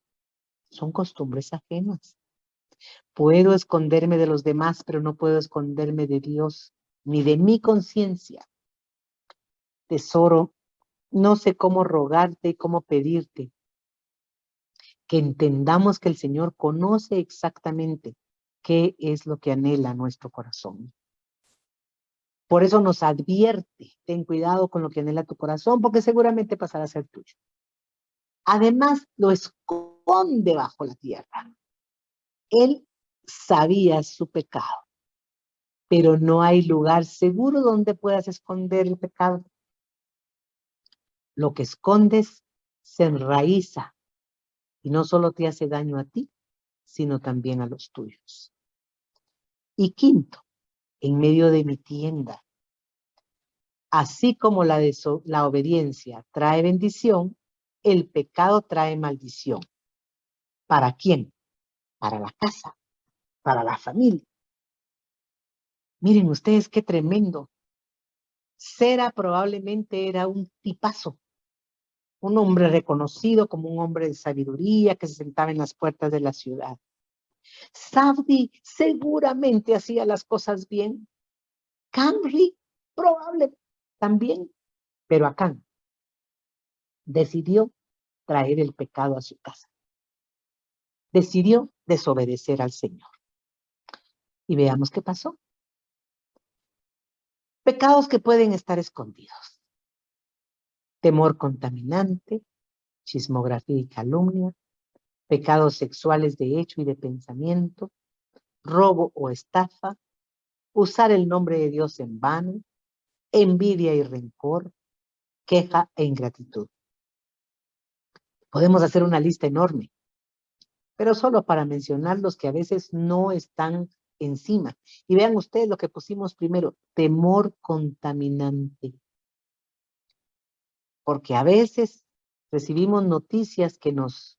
Son costumbres ajenas. Puedo esconderme de los demás, pero no puedo esconderme de Dios, ni de mi conciencia. Tesoro, no sé cómo rogarte y cómo pedirte que entendamos que el Señor conoce exactamente qué es lo que anhela nuestro corazón. Por eso nos advierte, ten cuidado con lo que anhela tu corazón, porque seguramente pasará a ser tuyo. Además, lo esconde bajo la tierra. Él sabía su pecado, pero no hay lugar seguro donde puedas esconder el pecado. Lo que escondes se enraiza y no solo te hace daño a ti, sino también a los tuyos. Y quinto, en medio de mi tienda, así como la obediencia trae bendición, el pecado trae maldición. ¿Para quién? Para la casa, para la familia. Miren ustedes qué tremendo. Sera probablemente era un tipazo, un hombre reconocido como un hombre de sabiduría que se sentaba en las puertas de la ciudad. Zabdi seguramente hacía las cosas bien. Camry probablemente también, pero Acán decidió traer el pecado a su casa. Decidió desobedecer al Señor. Y veamos qué pasó. Pecados que pueden estar escondidos. Temor contaminante, chismografía y calumnia, pecados sexuales de hecho y de pensamiento, robo o estafa, usar el nombre de Dios en vano, envidia y rencor, queja e ingratitud. Podemos hacer una lista enorme, pero solo para mencionar los que a veces no están encima. Y vean ustedes lo que pusimos primero, temor contaminante. Porque a veces recibimos noticias que nos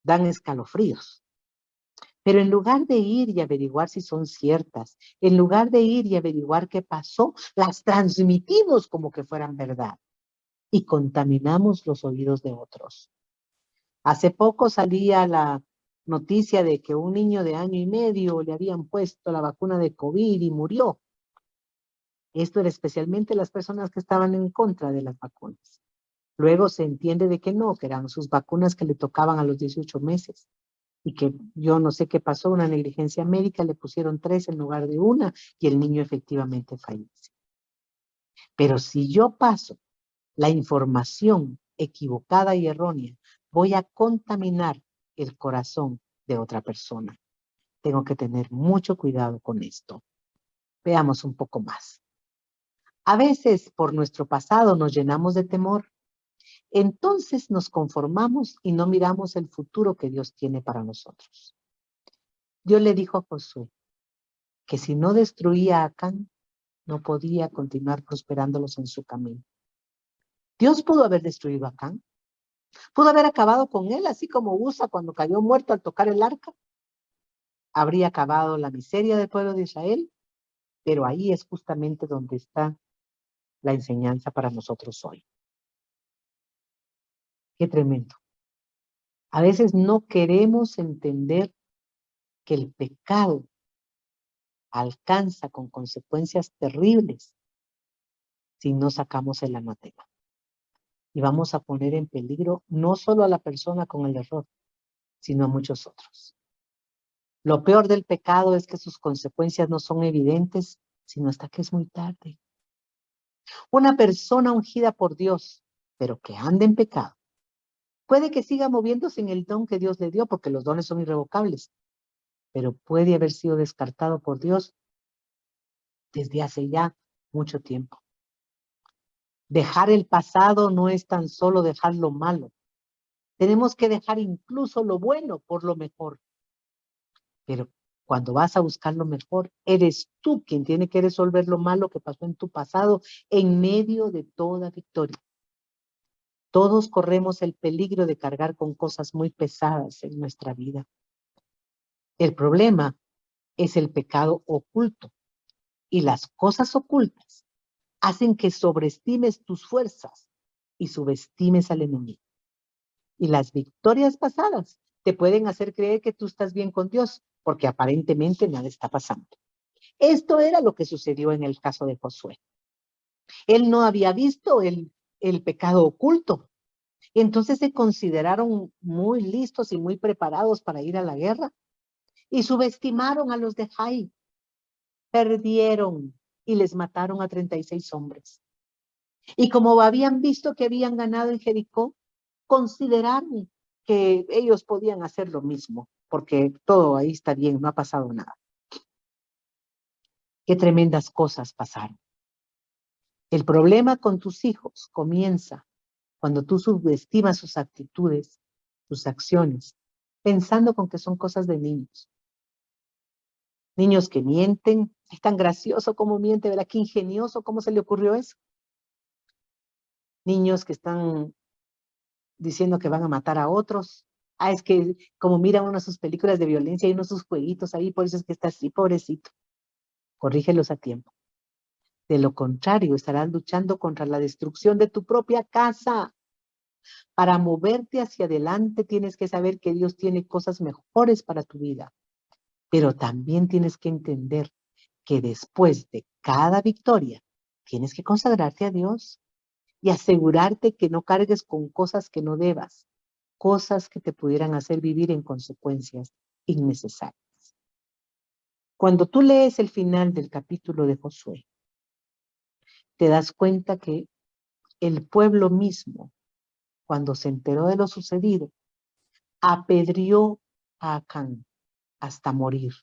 dan escalofríos. Pero en lugar de ir y averiguar si son ciertas, en lugar de ir y averiguar qué pasó, las transmitimos como que fueran verdad y contaminamos los oídos de otros. Hace poco salía la noticia de que un niño de 1 año y medio le habían puesto la vacuna de COVID y murió. Esto era especialmente las personas que estaban en contra de las vacunas. Luego se entiende de que no, que eran sus vacunas que le tocaban a los 18 meses. Y que yo no sé qué pasó, una negligencia médica, le pusieron 3 en lugar de 1 y el niño efectivamente fallece. Pero si yo paso la información equivocada y errónea, voy a contaminar el corazón de otra persona. Tengo que tener mucho cuidado con esto. Veamos un poco más. A veces por nuestro pasado nos llenamos de temor. Entonces nos conformamos y no miramos el futuro que Dios tiene para nosotros. Dios le dijo a Josué que si no destruía a Acán, no podía continuar prosperándolos en su camino. Dios pudo haber destruido a Acán. Pudo haber acabado con él, así como Usa cuando cayó muerto al tocar el arca. Habría acabado la miseria del pueblo de Israel, pero ahí es justamente donde está la enseñanza para nosotros hoy. Qué tremendo. A veces no queremos entender que el pecado alcanza con consecuencias terribles si no sacamos el anatema. Y vamos a poner en peligro no solo a la persona con el error, sino a muchos otros. Lo peor del pecado es que sus consecuencias no son evidentes, sino hasta que es muy tarde. Una persona ungida por Dios, pero que anda en pecado, puede que siga moviéndose en el don que Dios le dio, porque los dones son irrevocables, pero puede haber sido descartado por Dios desde hace ya mucho tiempo. Dejar el pasado no es tan solo dejar lo malo. Tenemos que dejar incluso lo bueno por lo mejor. Pero cuando vas a buscar lo mejor, eres tú quien tiene que resolver lo malo que pasó en tu pasado en medio de toda victoria. Todos corremos el peligro de cargar con cosas muy pesadas en nuestra vida. El problema es el pecado oculto. Y las cosas ocultas hacen que sobreestimes tus fuerzas y subestimes al enemigo. Y las victorias pasadas te pueden hacer creer que tú estás bien con Dios, porque aparentemente nada está pasando. Esto era lo que sucedió en el caso de Josué. Él no había visto el pecado oculto. Entonces se consideraron muy listos y muy preparados para ir a la guerra y subestimaron a los de Jai. Perdieron. y les mataron a 36 hombres. Y como habían visto que habían ganado en Jericó, consideraron que ellos podían hacer lo mismo, porque todo ahí está bien, no ha pasado nada. Qué tremendas cosas pasaron. El problema con tus hijos comienza cuando tú subestimas sus actitudes, sus acciones, pensando con que son cosas de niños. Niños que mienten, es tan gracioso como miente, ¿verdad? Qué ingenioso, ¿cómo se le ocurrió eso? Niños que están diciendo que van a matar a otros. Ah, es que como miran uno de sus películas de violencia y uno de sus jueguitos ahí, por eso es que está así, pobrecito. Corrígelos a tiempo. De lo contrario, estarás luchando contra la destrucción de tu propia casa. Para moverte hacia adelante tienes que saber que Dios tiene cosas mejores para tu vida. Pero también tienes que entender que después de cada victoria, tienes que consagrarte a Dios y asegurarte que no cargues con cosas que no debas, cosas que te pudieran hacer vivir en consecuencias innecesarias. Cuando tú lees el final del capítulo de Josué, te das cuenta que el pueblo mismo, cuando se enteró de lo sucedido, apedreó a Acán hasta morir.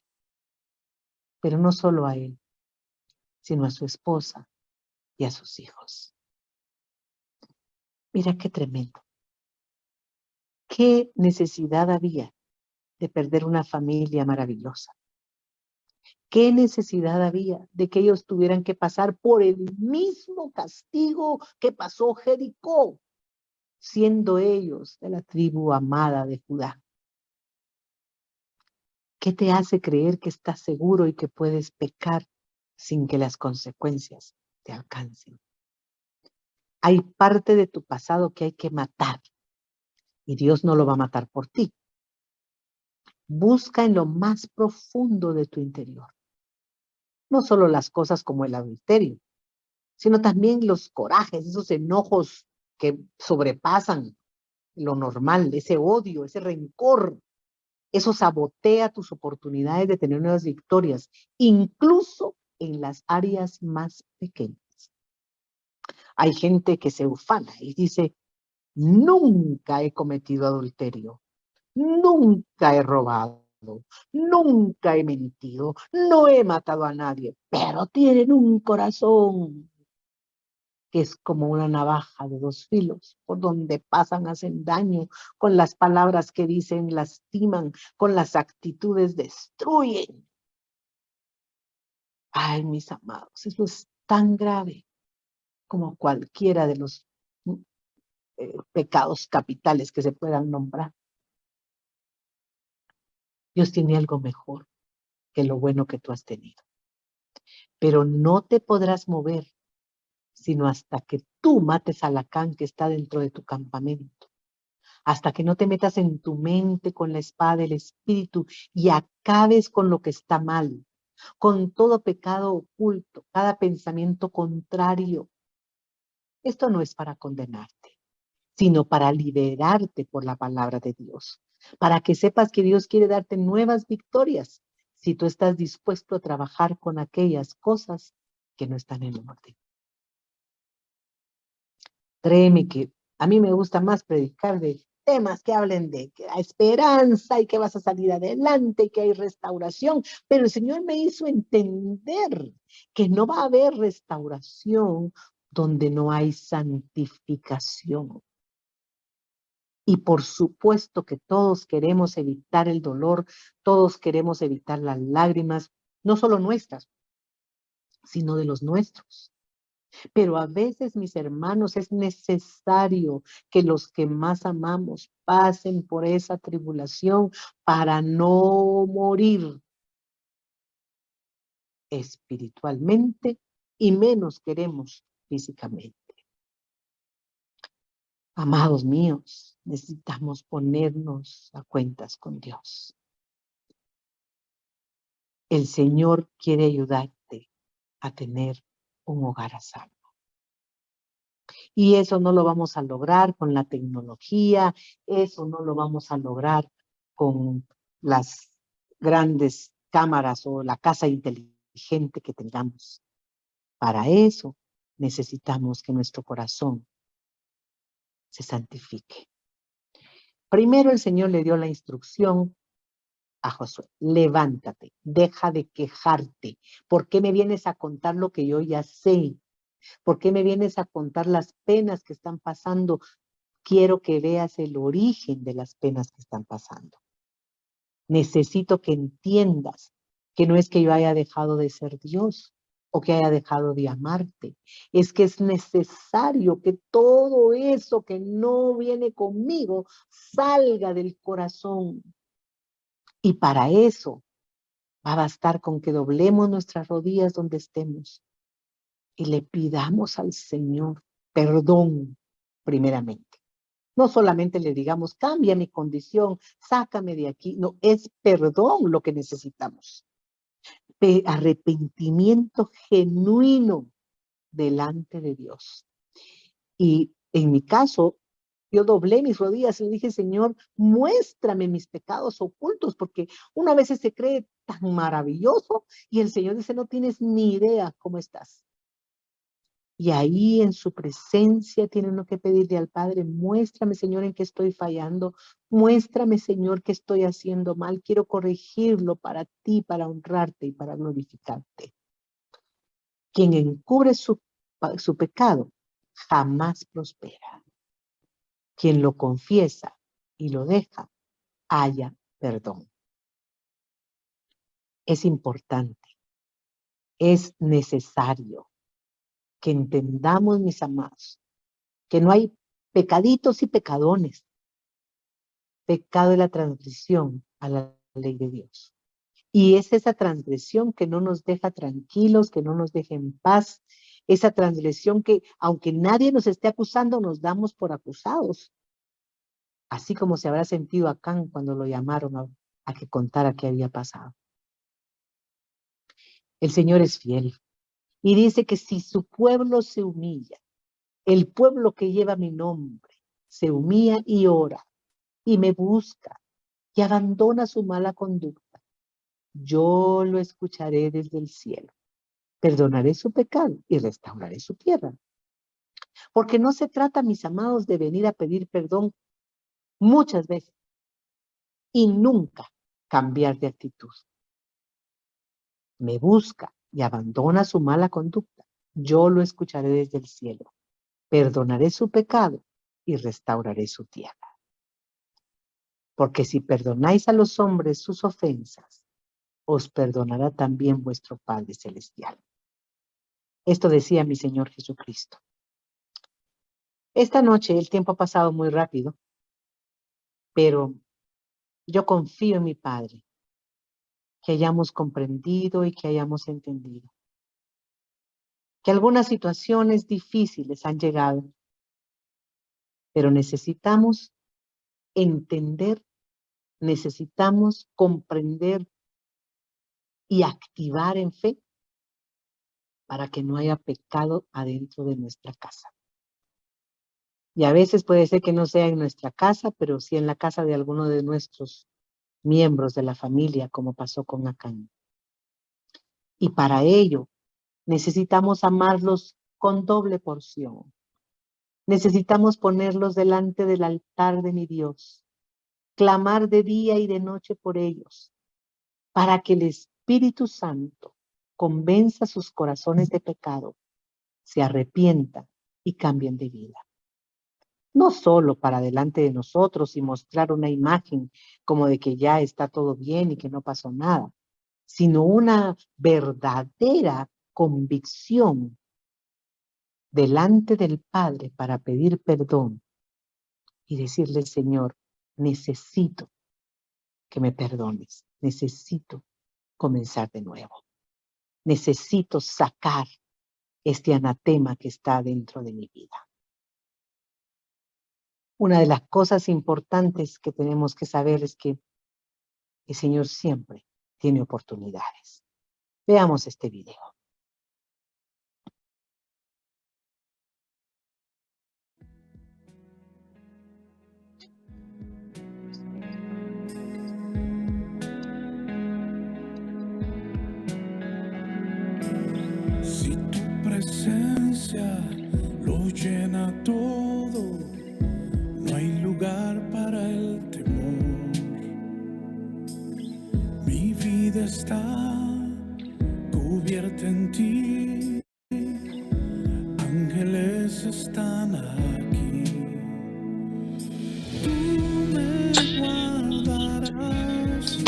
Pero no solo a él, sino a su esposa y a sus hijos. Mira qué tremendo. ¿Qué necesidad había de perder una familia maravillosa? ¿Qué necesidad había de que ellos tuvieran que pasar por el mismo castigo que pasó Jericó, siendo ellos de la tribu amada de Judá? ¿Qué te hace creer que estás seguro y que puedes pecar sin que las consecuencias te alcancen? Hay parte de tu pasado que hay que matar y Dios no lo va a matar por ti. Busca en lo más profundo de tu interior. No solo las cosas como el adulterio, sino también los corajes, esos enojos que sobrepasan lo normal, ese odio, ese rencor. Eso sabotea tus oportunidades de tener nuevas victorias, incluso en las áreas más pequeñas. Hay gente que se ufana y dice, nunca he cometido adulterio, nunca he robado, nunca he mentido, no he matado a nadie, pero tienen un corazón que es como una navaja de dos filos, por donde pasan, hacen daño, con las palabras que dicen, lastiman, con las actitudes destruyen. Ay, mis amados, eso es tan grave como cualquiera de los pecados capitales que se puedan nombrar. Dios tiene algo mejor que lo bueno que tú has tenido. Pero no te podrás mover sino hasta que tú mates al Acán que está dentro de tu campamento. Hasta que no te metas en tu mente con la espada del Espíritu y acabes con lo que está mal, con todo pecado oculto, cada pensamiento contrario. Esto no es para condenarte, sino para liberarte por la palabra de Dios, para que sepas que Dios quiere darte nuevas victorias si tú estás dispuesto a trabajar con aquellas cosas que no están en orden. Créeme que a mí me gusta más predicar de temas que hablen de que hay esperanza y que vas a salir adelante y que hay restauración, pero el Señor me hizo entender que no va a haber restauración donde no hay santificación. Y por supuesto que todos queremos evitar el dolor, todos queremos evitar las lágrimas, no solo nuestras, sino de los nuestros. Pero a veces, mis hermanos, es necesario que los que más amamos pasen por esa tribulación para no morir espiritualmente y menos queremos físicamente. Amados míos, necesitamos ponernos a cuentas con Dios. El Señor quiere ayudarte a tener un hogar a salvo. Y eso no lo vamos a lograr con la tecnología, eso no lo vamos a lograr con las grandes cámaras o la casa inteligente que tengamos. Para eso necesitamos que nuestro corazón se santifique. Primero el Señor le dio la instrucción a Josué: levántate, deja de quejarte. ¿Por qué me vienes a contar lo que yo ya sé? ¿Por qué me vienes a contar las penas que están pasando? Quiero que veas el origen de las penas que están pasando. Necesito que entiendas que no es que yo haya dejado de ser Dios o que haya dejado de amarte. Es que es necesario que todo eso que no viene conmigo salga del corazón. Y para eso va a bastar con que doblemos nuestras rodillas donde estemos y le pidamos al Señor perdón primeramente. No solamente le digamos, cambia mi condición, sácame de aquí. No, es perdón lo que necesitamos. Arrepentimiento genuino delante de Dios. Y en mi caso, yo doblé mis rodillas y le dije: Señor, muéstrame mis pecados ocultos, porque una vez se cree tan maravilloso y el Señor dice: no tienes ni idea cómo estás. Y ahí en su presencia tiene uno que pedirle al Padre: muéstrame, Señor, en qué estoy fallando. Muéstrame, Señor, qué estoy haciendo mal. Quiero corregirlo para ti, para honrarte y para glorificarte. Quien encubre su pecado jamás prospera. Quien lo confiesa y lo deja, halla perdón. Es importante, es necesario que entendamos, mis amados, que no hay pecaditos y pecadones. Pecado es la transgresión a la ley de Dios. Y es esa transgresión que no nos deja tranquilos, que no nos deja en paz. Esa transgresión que, aunque nadie nos esté acusando, nos damos por acusados. Así como se habrá sentido Acán cuando lo llamaron a que contara qué había pasado. El Señor es fiel. Y dice que si su pueblo se humilla, el pueblo que lleva mi nombre, se humilla y ora, y me busca, y abandona su mala conducta, yo lo escucharé desde el cielo, perdonaré su pecado y restauraré su tierra. Porque no se trata, mis amados, de venir a pedir perdón muchas veces y nunca cambiar de actitud. Me busca y abandona su mala conducta, yo lo escucharé desde el cielo, perdonaré su pecado y restauraré su tierra. Porque si perdonáis a los hombres sus ofensas, os perdonará también vuestro Padre Celestial. Esto decía mi Señor Jesucristo. Esta noche el tiempo ha pasado muy rápido, pero yo confío en mi Padre, que hayamos comprendido y que hayamos entendido. Que algunas situaciones difíciles han llegado, pero necesitamos entender, necesitamos comprender y activar en fe para que no haya pecado adentro de nuestra casa. Y a veces puede ser que no sea en nuestra casa, pero sí en la casa de alguno de nuestros miembros de la familia, como pasó con Acán. Y para ello necesitamos amarlos con doble porción. Necesitamos ponerlos delante del altar de mi Dios, clamar de día y de noche por ellos, para que el Espíritu Santo convenza sus corazones de pecado, se arrepientan y cambien de vida. No solo para delante de nosotros y mostrar una imagen como de que ya está todo bien y que no pasó nada, sino una verdadera convicción delante del Padre para pedir perdón y decirle: Señor, necesito que me perdones, necesito comenzar de nuevo, necesito sacar este anatema que está dentro de mi vida. Una de las cosas importantes que tenemos que saber es que el Señor siempre tiene oportunidades. Veamos este video. Si tú presencia lo llena todo, no hay lugar para el temor. Mi vida está cubierta en ti, ángeles están aquí. Tú me guardarás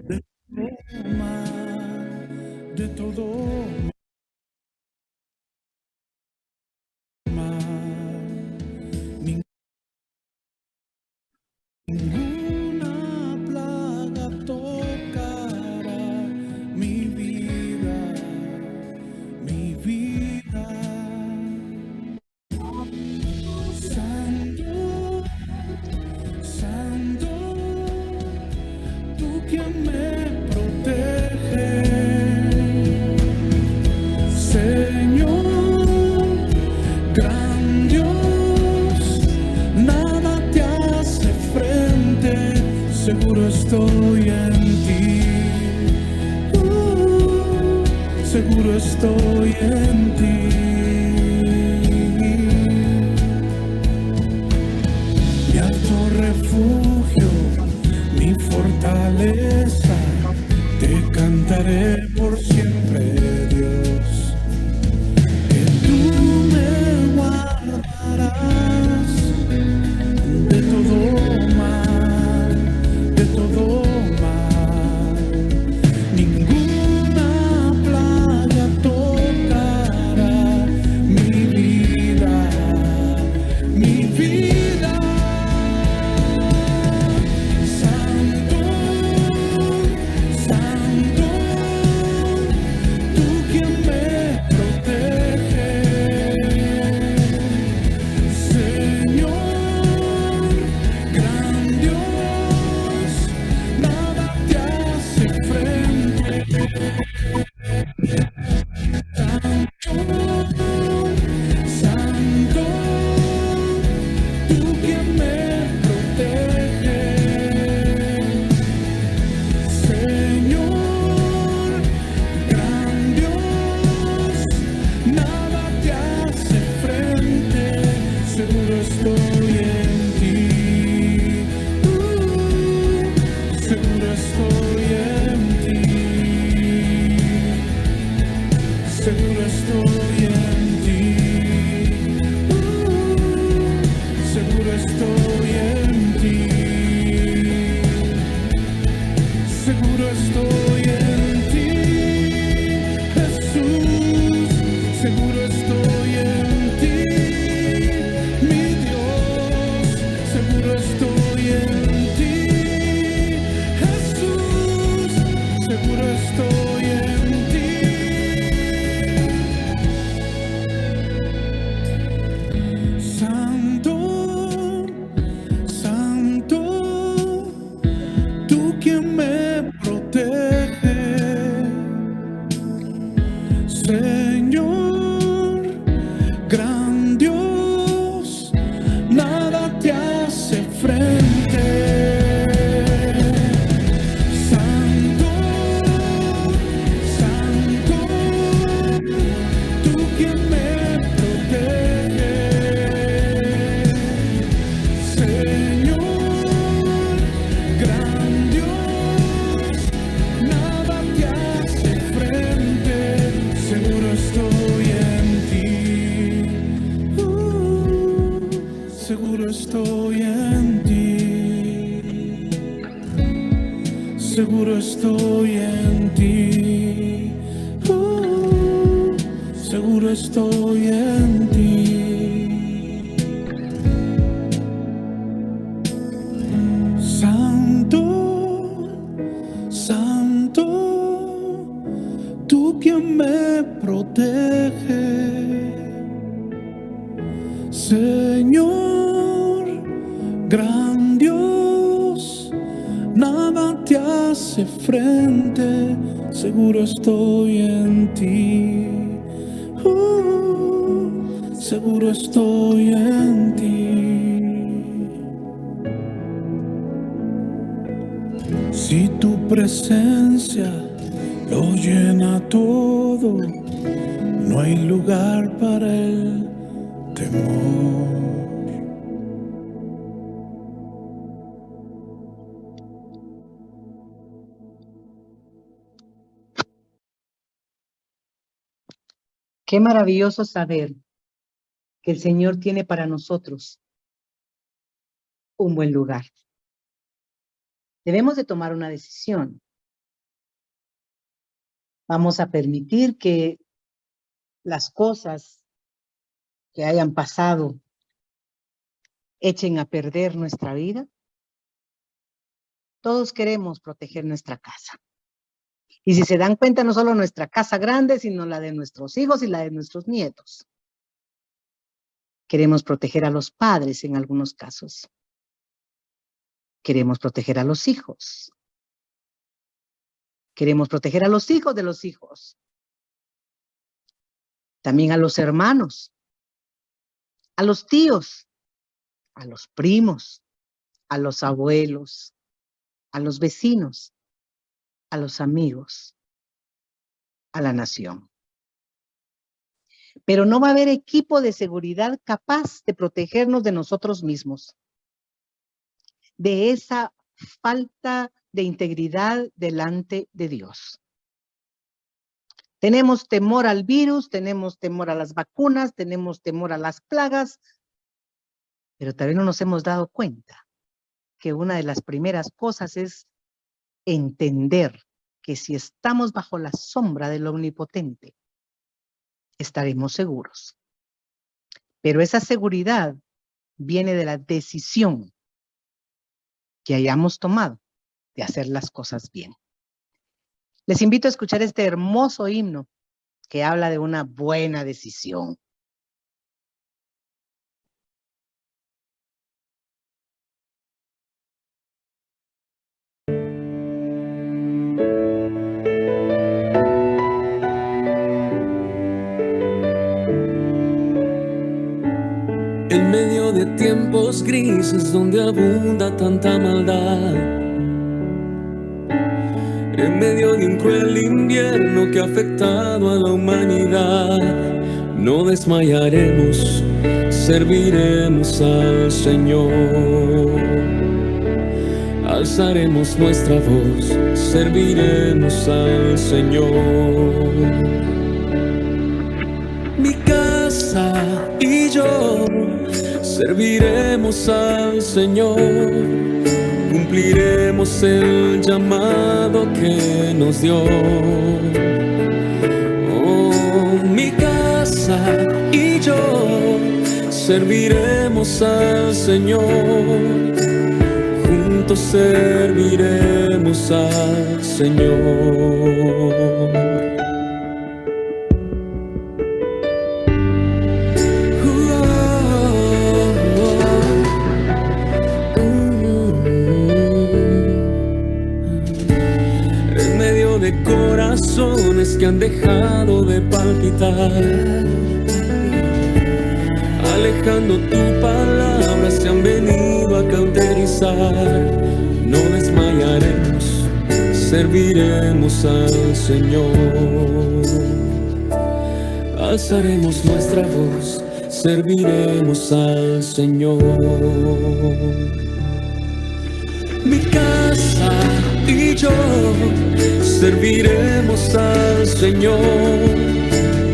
de todo mal, de todo mal. Ninguna plaga tocará mi vida, mi vida. Santo, Santo, tú quien me proteges, Señor, gran Dios, nada te hace frente, seguro estoy en ti, seguro estoy en ti. Mi alto refugio, mi fortaleza, te cantaré por siempre, Dios, que tú me guardarás de todo mal, de todo mal. Ninguna plaga tocará mi vida, mi vida. Santo, Santo, tú quien me proteges, Señor, gran Dios, nada te hace frente. Santo, tú quien me proteges, Señor, gran Dios, nada te hace frente, seguro estoy en ti, seguro estoy en ti, seguro estoy en ti, seguro estoy en ti, seguro estoy en ti, Jesús, seguro estoy en ti, mi Dios, seguro estoy en ti, Jesús, seguro estoy en ti. Santo, Santo, tú quien me proteges, Señor, gran Dios, nada te hace frente. Santo, Santo, tú quien me proteges, Señor, gran Dios, nada te hace frente, seguro estoy en ti, seguro estoy en ti, seguro estoy en ti, seguro estoy en ti. Santo, Santo, tú quien me proteges, Señor, gran Dios, nada te hace frente, seguro estoy en ti, seguro estoy en ti. Si tu presencia lo llena todo, no no hay lugar para el temor. Qué maravilloso saber que el Señor tiene para nosotros un buen lugar. Debemos de tomar una decisión. Vamos a permitir que las cosas que hayan pasado echen a perder nuestra vida. Todos queremos proteger nuestra casa. Y si se dan cuenta, no solo nuestra casa grande, sino la de nuestros hijos y la de nuestros nietos. Queremos proteger a los padres en algunos casos. Queremos proteger a los hijos. Queremos proteger a los hijos de los hijos. También a los hermanos, a los tíos, a los primos, a los abuelos, a los vecinos, a los amigos, a la nación. Pero no va a haber equipo de seguridad capaz de protegernos de nosotros mismos, de esa falta de integridad delante de Dios. Tenemos temor al virus, tenemos temor a las vacunas, tenemos temor a las plagas, pero también no nos hemos dado cuenta que una de las primeras cosas es entender que si estamos bajo la sombra del Omnipotente, estaremos seguros. Pero esa seguridad viene de la decisión que hayamos tomado de hacer las cosas bien. Les invito a escuchar este hermoso himno que habla de una buena decisión. En medio de tiempos grises donde abunda tanta maldad, en medio de un cruel invierno que ha afectado a la humanidad, no desmayaremos, serviremos al Señor. Alzaremos nuestra voz, serviremos al Señor. Mi casa y yo serviremos al Señor, cumpliremos el llamado que nos dio. Oh, mi casa y yo serviremos al Señor, juntos serviremos al Señor. Corazones que han dejado de palpitar, alejando tu palabra, se han venido a cauterizar. No desmayaremos, serviremos al Señor. Alzaremos nuestra voz, serviremos al Señor. Mi casa y yo serviremos al Señor,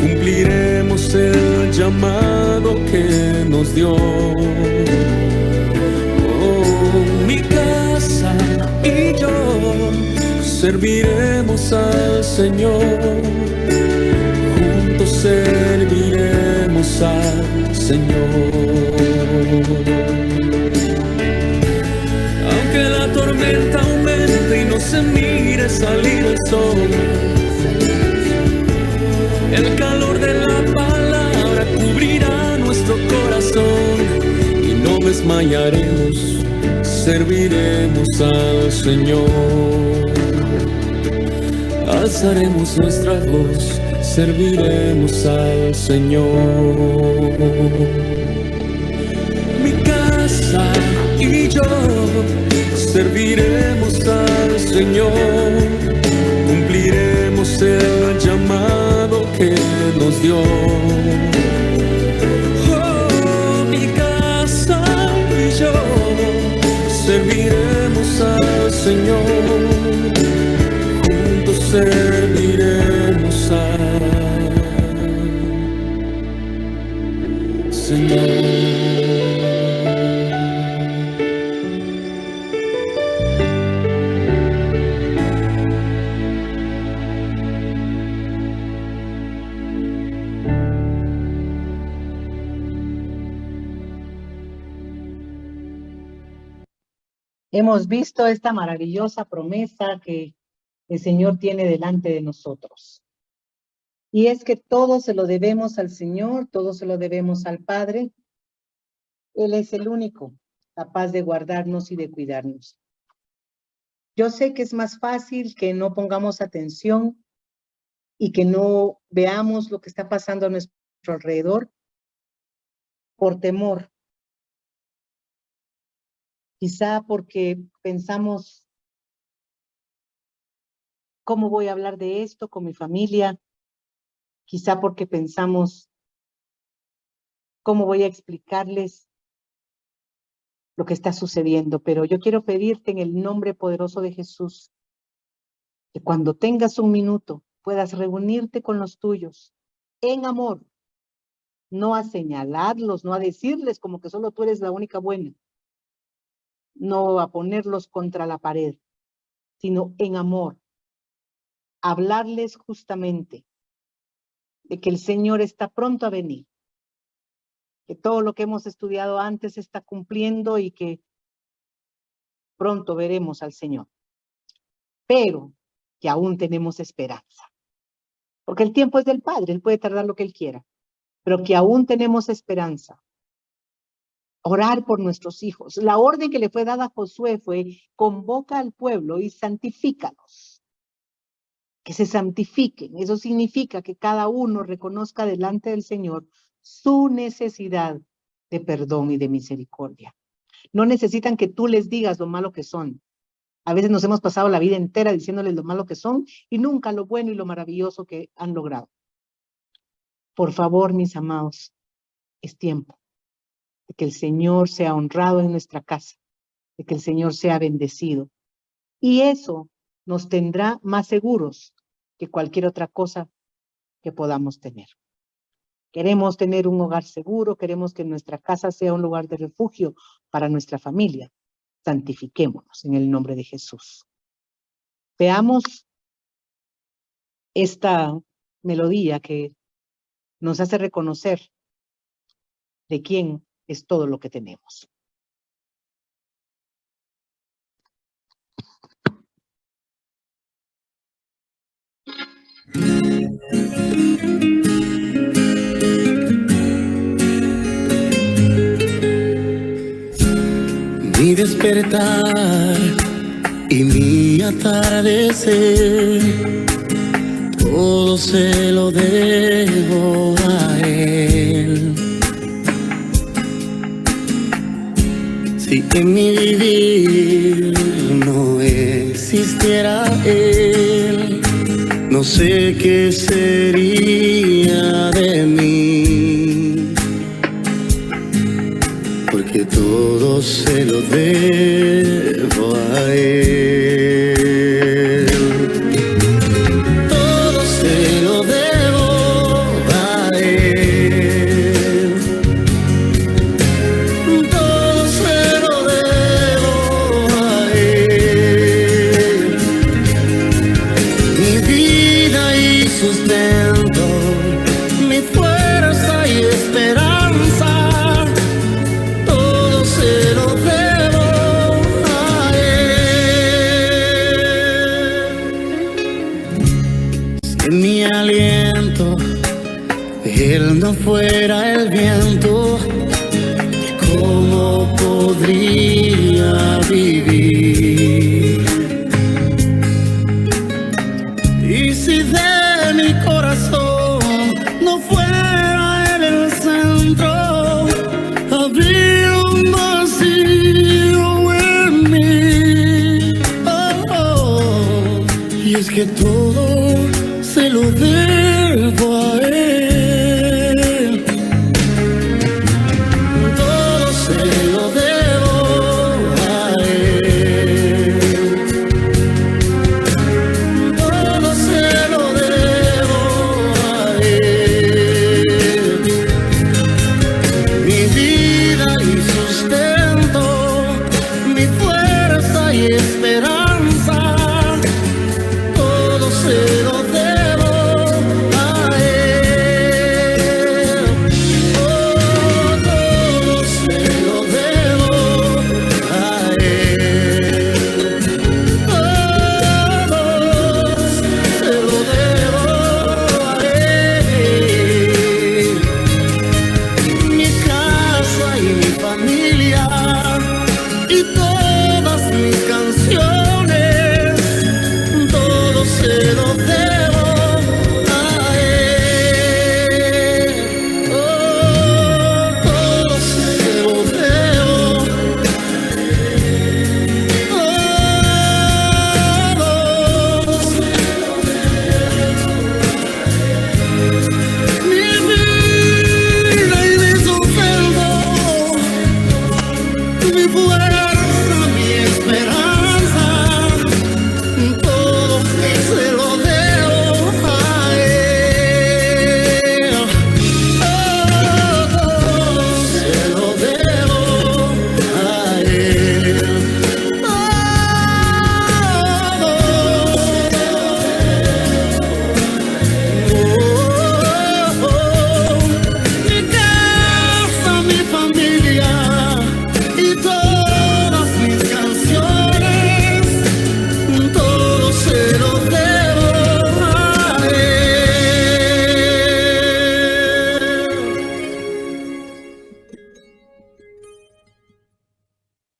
cumpliremos el llamado que nos dio. Oh, mi casa y yo serviremos al Señor, juntos serviremos al Señor. Aunque la tormenta aumente y no se mire salir el sol, el calor de la palabra cubrirá nuestro corazón y no desmayaremos, serviremos al Señor. Alzaremos nuestra voz, serviremos al Señor. Mi casa y yo serviremos al Señor, cumpliremos el llamado que nos dio. Oh, mi casa y yo serviremos al Señor, juntos serviremos al Señor. Hemos visto esta maravillosa promesa que el Señor tiene delante de nosotros. Y es que todo se lo debemos al Señor, todo se lo debemos al Padre. Él es el único capaz de guardarnos y de cuidarnos. Yo sé que es más fácil que no pongamos atención y que no veamos lo que está pasando a nuestro alrededor por temor. Quizá porque pensamos, ¿cómo voy a hablar de esto con mi familia? Quizá porque pensamos, ¿cómo voy a explicarles lo que está sucediendo? Pero yo quiero pedirte en el nombre poderoso de Jesús, que cuando tengas un minuto puedas reunirte con los tuyos en amor, no a señalarlos, no a decirles como que solo tú eres la única buena, no a ponerlos contra la pared, sino en amor, hablarles justamente de que el Señor está pronto a venir, que todo lo que hemos estudiado antes está cumpliendo y que pronto veremos al Señor, pero que aún tenemos esperanza, porque el tiempo es del Padre, Él puede tardar lo que Él quiera, pero que aún tenemos esperanza. Orar por nuestros hijos. La orden que le fue dada a Josué fue: convoca al pueblo y santifícalos. Que se santifiquen. Eso significa que cada uno reconozca delante del Señor su necesidad de perdón y de misericordia. No necesitan que tú les digas lo malo que son. A veces nos hemos pasado la vida entera diciéndoles lo malo que son y nunca lo bueno y lo maravilloso que han logrado. Por favor, mis amados, es tiempo de que el Señor sea honrado en nuestra casa, de que el Señor sea bendecido. Y eso nos tendrá más seguros que cualquier otra cosa que podamos tener. Queremos tener un hogar seguro, queremos que nuestra casa sea un lugar de refugio para nuestra familia. Santifiquémonos en el nombre de Jesús. Veamos esta melodía que nos hace reconocer de quién es todo lo que tenemos. Mi despertar y mi atardecer, todo se lo debo a Él. Si en mi vivir no existiera Él, no sé qué sería de mí, porque todo se lo debo a Él. Todo se lo debo a Él. Todo se lo debo a Él. Mi vida y sustento, mi fuerza y esperanza, todo se lo debo a Él. Si en mi aliento Él no fuera el viento, ¿cómo podría vivir? Y si de mi corazón no fuera Él el centro, habría un vacío en mí. Y es que todo se lo debo a Él.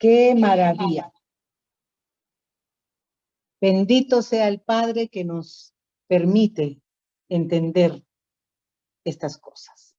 ¡Qué maravilla! Bendito sea el Padre que nos permite entender estas cosas.